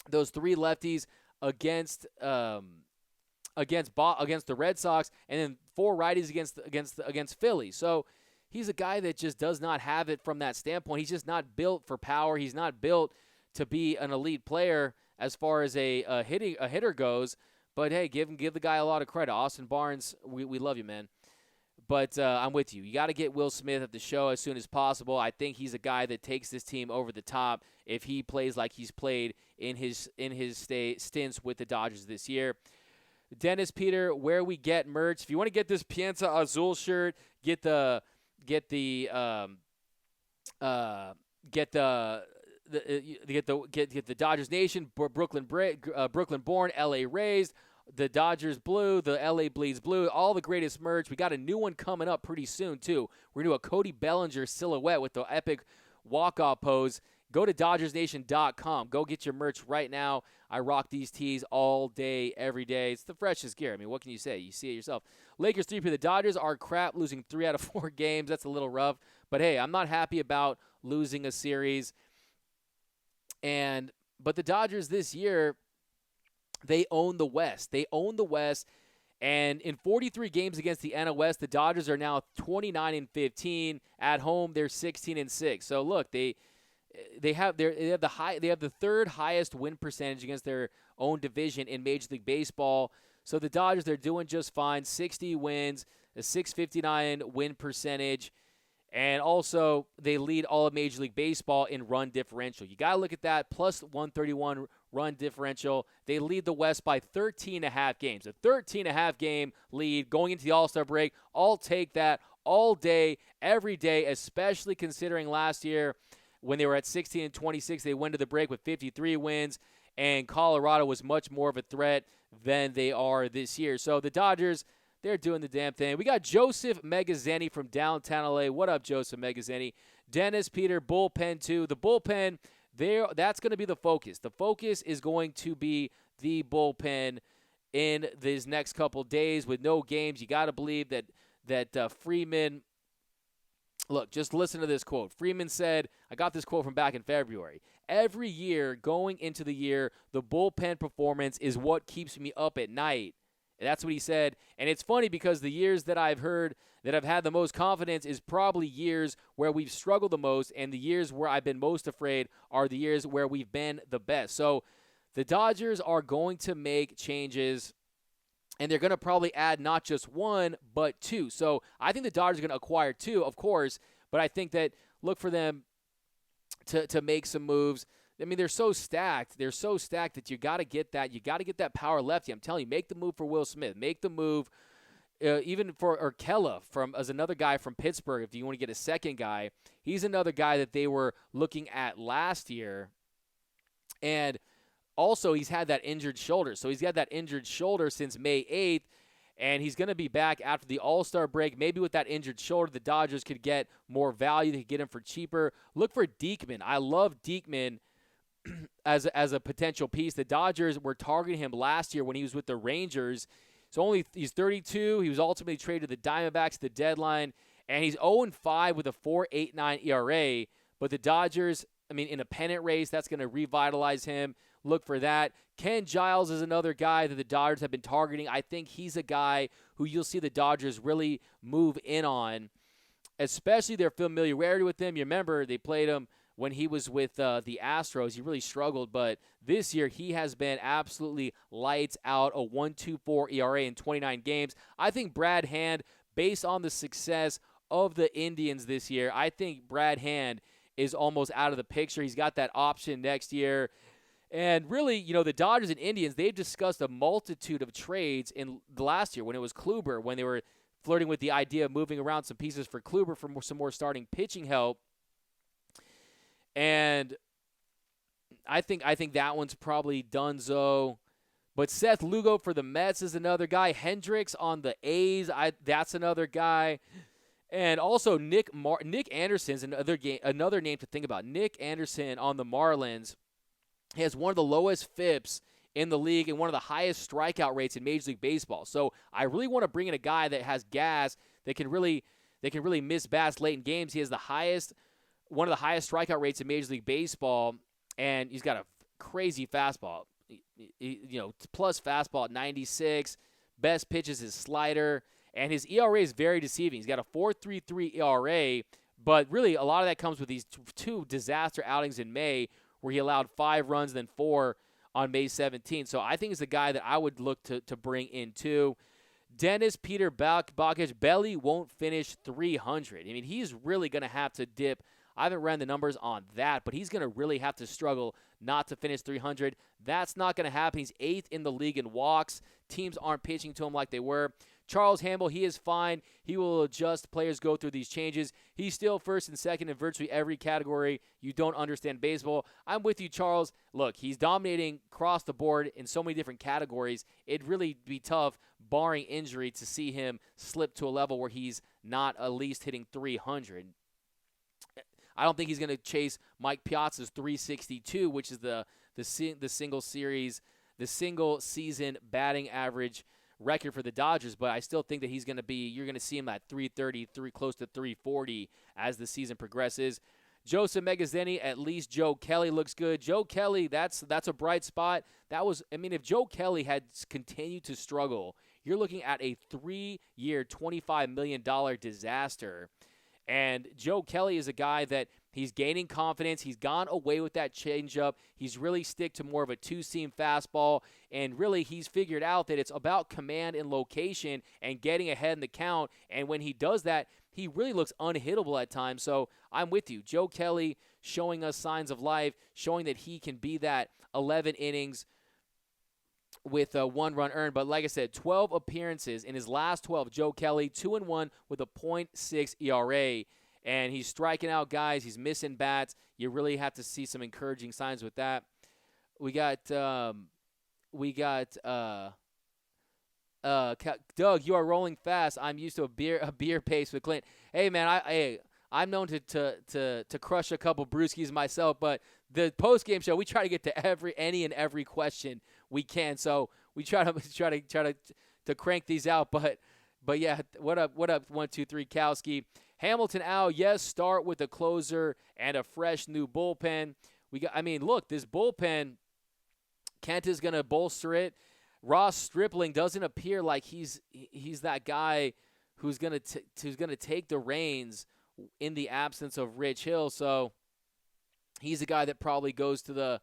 the Red Sox, and then 4 righties against Philly. So he's a guy that just does not have it from that standpoint. He's just not built for power. He's not built to be an elite player as far as a hitter goes. But hey, give the guy a lot of credit. Austin Barnes, we love you, man. But I'm with you. You got to get Will Smith at the show as soon as possible. I think he's a guy that takes this team over the top if he plays like he's played in his stints with the Dodgers this year. Dennis Peter, where we get merch. If you want to get this Pienza Azul shirt, get the Dodgers Nation, Brooklyn born, LA raised, the Dodgers blue, the LA bleeds blue, all the greatest merch. We got a new one coming up pretty soon too. We're gonna do a Cody Bellinger silhouette with the epic walk-off pose. Go to DodgersNation.com. Go get your merch right now. I rock these tees all day, every day. It's the freshest gear. I mean, what can you say? You see it yourself. Lakers 3-3. The Dodgers are crap, losing 3 out of 4 games. That's a little rough. But, hey, I'm not happy about losing a series. But the Dodgers this year, they own the West. And in 43 games against the NL West, the Dodgers are now 29-15. At home, they're 16-6. So, look, they have the third highest win percentage against their own division in Major League Baseball. So the Dodgers, they're doing just fine. 60 wins, a .659 win percentage, and also they lead all of Major League Baseball in run differential. You got to look at that, plus 131 run differential. They lead the West by 13.5 games. A 13.5 game lead going into the All-Star break. I'll take that all day, every day, especially considering last year when they were at 16-26, they went to the break with 53 wins, and Colorado was much more of a threat than they are this year. So the Dodgers, they're doing the damn thing. We got Joseph Megazzeni from downtown LA. What up, Joseph Megazzeni? Dennis Peter, bullpen too. The bullpen, that's going to be the focus. The focus is going to be the bullpen in these next couple days with no games. You got to believe that Freeman. Look, just listen to this quote. Freeman said, I got this quote from back in February. Every year, going into the year, the bullpen performance is what keeps me up at night. And that's what he said. And it's funny because the years that I've heard that I've had the most confidence is probably years where we've struggled the most, and the years where I've been most afraid are the years where we've been the best. So the Dodgers are going to make changes, and they're going to probably add not just one, but two. So I think the Dodgers are going to acquire two, of course, but I think that look for them to make some moves. I mean, they're so stacked. They're so stacked that you got to get that. You got to get that power lefty. I'm telling you, make the move for Will Smith. Make the move even for Urkela as another guy from Pittsburgh. If you want to get a second guy, he's another guy that they were looking at last year. And also, he's had that injured shoulder. So he's got that injured shoulder since May 8th, and he's going to be back after the All-Star break. Maybe with that injured shoulder, the Dodgers could get more value. They could get him for cheaper. Look for Diekman. I love Diekman as a potential piece. The Dodgers were targeting him last year when he was with the Rangers. He's 32. He was ultimately traded to the Diamondbacks at the deadline, and he's 0-5 with a 4.89 ERA. But the Dodgers, I mean, in a pennant race, that's going to revitalize him. Look for that. Ken Giles is another guy that the Dodgers have been targeting. I think he's a guy who you'll see the Dodgers really move in on, especially their familiarity with him. You remember they played him when he was with the Astros. He really struggled, but this year he has been absolutely lights out, a 1.24 ERA in 29 games. I think Brad Hand, based on the success of the Indians this year, I think Brad Hand is almost out of the picture. He's got that option next year. And really, the Dodgers and Indians, they've discussed a multitude of trades in the last year when it was Kluber, when they were flirting with the idea of moving around some pieces for Kluber for some more starting pitching help. And I think that one's probably donezo. But Seth Lugo for the Mets is another guy. Hendricks on the A's, that's another guy. And also Nick Anderson's another name to think about. Nick Anderson on the Marlins. He has one of the lowest FIPS in the league and one of the highest strikeout rates in Major League Baseball. So I really want to bring in a guy that has gas, that can really miss bats late in games. He has one of the highest strikeout rates in Major League Baseball, and he's got a crazy fastball. Plus fastball at 96. Best pitch is his slider, and his ERA is very deceiving. He's got a 4.33 ERA, but really a lot of that comes with these two disaster outings in May, where he allowed 5 runs, then 4 on May 17th. So I think he's the guy that I would look to bring in too. Dennis Peter Bacchus, Belly won't finish 300. I mean, he's really going to have to dip. I haven't ran the numbers on that, but he's going to really have to struggle not to finish 300. That's not going to happen. He's 8th in the league in walks. Teams aren't pitching to him like they were. Charles Hamble, he is fine. He will adjust. Players go through these changes. He's still first and second in virtually every category. You don't understand baseball. I'm with you, Charles. Look, he's dominating across the board in so many different categories. It'd really be tough, barring injury, to see him slip to a level where he's not at least hitting 300. I don't think he's going to chase Mike Piazza's 362, which is the single season batting average record for the Dodgers, but I still think that you're going to see him at 330, close to 340 as the season progresses. Joseph Megazzini, at least Joe Kelly looks good. Joe Kelly, that's a bright spot. If Joe Kelly had continued to struggle, you're looking at a 3-year, $25 million disaster. And Joe Kelly is a guy that he's gaining confidence. He's gone away with that changeup. He's really stick to more of a two-seam fastball. And really, he's figured out that it's about command and location and getting ahead in the count. And when he does that, he really looks unhittable at times. So I'm with you. Joe Kelly showing us signs of life, showing that he can be that 11 innings with a 1 run earned. But like I said, 12 appearances in his last 12. Joe Kelly, 2-1 with a .6 ERA. And he's striking out guys. He's missing bats. You really have to see some encouraging signs with that. We got Doug, you are rolling fast. I'm used to a beer pace with Clint. Hey man, I'm known to crush a couple brewskis myself, but the post game show we try to get to any and every question we can. So we try to crank these out. But yeah, what up? 1, 2, 3, Kowski. Hamilton out. Yes, start with a closer and a fresh new bullpen. Look, this bullpen, Kent is going to bolster it. Ross Stripling doesn't appear like he's that guy who's going to take the reins in the absence of Rich Hill. So he's a guy that probably goes to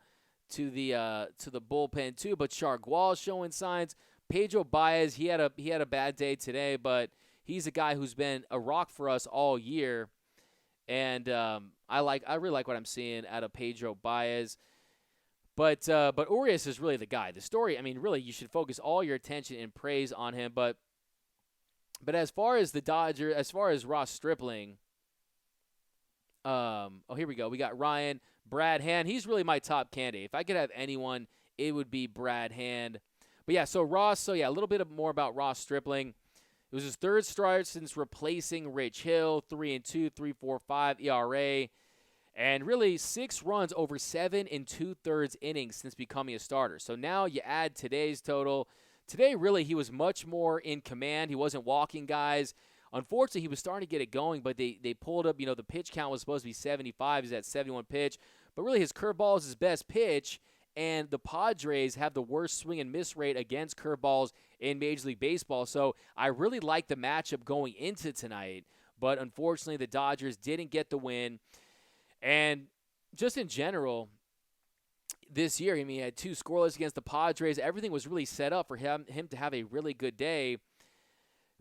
to the bullpen too. But Chargois showing signs. Pedro Baez, he had a bad day today, but he's a guy who's been a rock for us all year, and I really like what I'm seeing out of Pedro Baez. But Urias is really the guy. The story, I mean, really, you should focus all your attention and praise on him. But as far as the Dodgers, as far as Ross Stripling, here we go. We got Ryan, Brad Hand. He's really my top candidate. If I could have anyone, it would be Brad Hand. But yeah, so Ross. A little bit more about Ross Stripling. It was his third start since replacing Rich Hill. 3-2, 3.45 ERA. And really 6 runs over 7 2/3 innings since becoming a starter. So now you add today's total. Today, really, he was much more in command. He wasn't walking guys. Unfortunately, he was starting to get it going, but they pulled up. The pitch count was supposed to be 75. He's at 71 pitch. But really, his curveball is his best pitch. And the Padres have the worst swing and miss rate against curveballs in Major League Baseball. So I really like the matchup going into tonight. But unfortunately, the Dodgers didn't get the win. And just in general, this year, I mean, he had 2 scoreless against the Padres. Everything was really set up for him to have a really good day.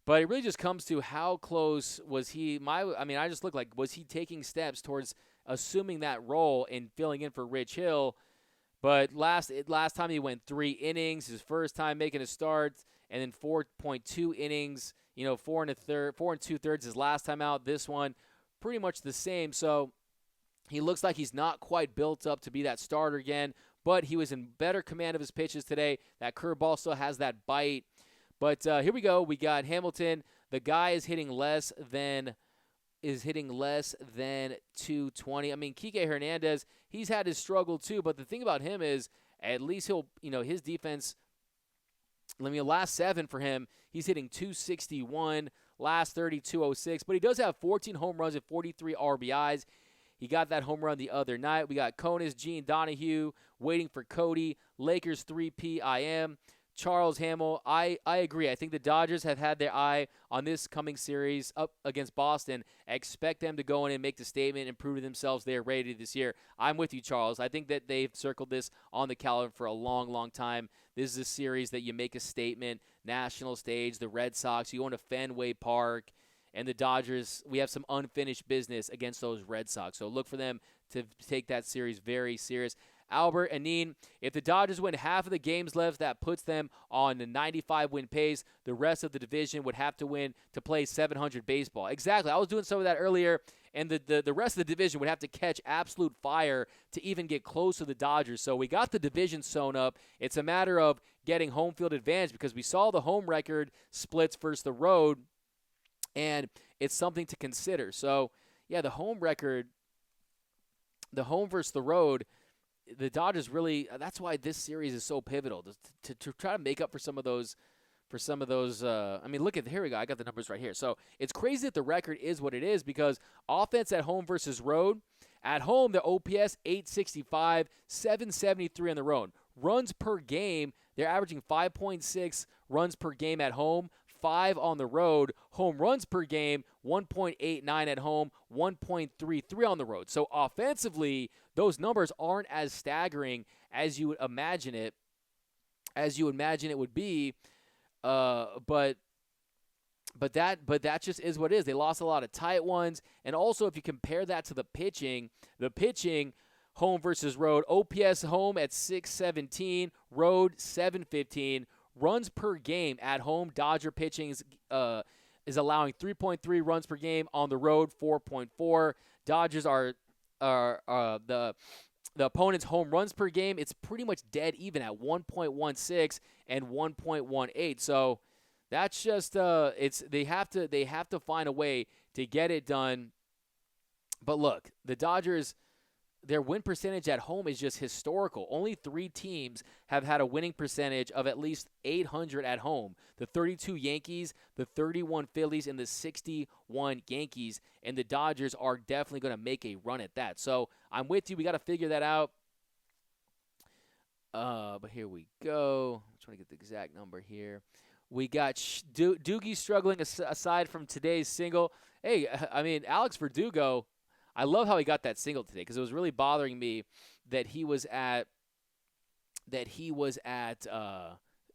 But it really just comes to how close was he. I just look like, was he taking steps towards assuming that role and filling in for Rich Hill? But last time he went 3 innings, his first time making a start, and then 4.2 innings. 4 2/3 his last time out. This one, pretty much the same. So he looks like he's not quite built up to be that starter again, but he was in better command of his pitches today. That curveball still has that bite. But here we go. We got Hamilton. The guy is hitting less than 220. I mean, Kike Hernandez, he's had his struggle too, but the thing about him is at least he'll, his defense, last 7 for him, he's hitting 261, last 30, 206, but he does have 14 home runs and 43 RBIs. He got that home run the other night. We got Conis, Gene Donahue, waiting for Cody. Lakers 3P IM. Charles Hamill. I agree. I think the Dodgers have had their eye on this coming series up against Boston. I expect them to go in and make the statement and prove to themselves they are ready this year. I'm with you, Charles. I think that they've circled this on the calendar for a long, long time. This is a series that you make a statement, national stage, the Red Sox, you go into Fenway Park, and the Dodgers, we have some unfinished business against those Red Sox. So look for them to take that series very serious. Albert, Anine, if the Dodgers win half of the games left, that puts them on the 95-win pace. The rest of the division would have to win to play 700 baseball. Exactly. I was doing some of that earlier, and the rest of the division would have to catch absolute fire to even get close to the Dodgers. So we got the division sewn up. It's a matter of getting home field advantage because we saw the home record splits versus the road, and it's something to consider. So, yeah, the home record, the home versus the road, the Dodgers really, that's why this series is so pivotal, to try to make up for some of those, look at, here we go, I got the numbers right here. So it's crazy that the record is what it is because offense at home versus road, at home, the OPS 865, 773 on the road. Runs per game, they're averaging 5.6 runs per game at home, 5 on the road. Home runs per game, 1.89 at home, 1.33 on the road. So offensively, those numbers aren't as staggering as you would imagine it, would be. But that just is what it is. They lost a lot of tight ones, and also if you compare that to the pitching home versus road, OPS home at 617, road 715. Runs per game at home, Dodger pitching is allowing 3.3 runs per game. On the road, 4.4. Dodgers are the opponent's home runs per game. It's pretty much dead even at 1.16 and 1.18. So that's just they have to find a way to get it done. But look, the Dodgers, their win percentage at home is just historical. Only 3 teams have had a winning percentage of at least 800 at home. The 32 Yankees, the 31 Phillies, and the 61 Yankees. And the Dodgers are definitely going to make a run at that. So I'm with you. We got to figure that out. But here we go. I'm trying to get the exact number here. We got Doogie struggling aside from today's single. Hey, Alex Verdugo, I love how he got that single today because it was really bothering me that he was at that he was at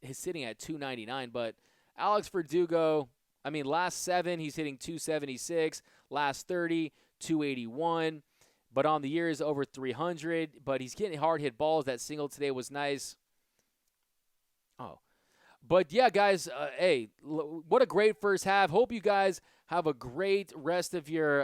he's sitting at 299. But Alex Verdugo, I mean, last 7 he's hitting 276, last 30 281. But on the year is over 300. But he's getting hard hit balls. That single today was nice. Oh. But yeah, guys, hey, what a great first half. Hope you guys have a great rest of your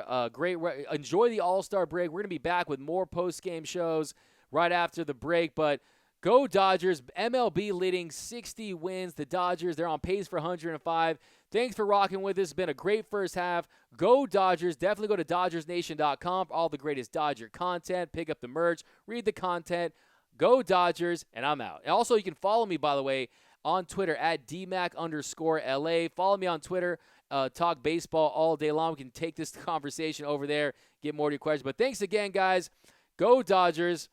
enjoy the All-Star break. We're going to be back with more post-game shows right after the break. But go Dodgers. MLB leading 60 wins. The Dodgers, they're on pace for 105. Thanks for rocking with us. It's been a great first half. Go Dodgers. Definitely go to DodgersNation.com for all the greatest Dodger content. Pick up the merch. Read the content. Go Dodgers. And I'm out. And also, you can follow me, by the way, on Twitter at DMAC_LA. Follow me on Twitter. Talk baseball all day long. We can take this conversation over there. Get more to your questions. But thanks again, guys. Go Dodgers.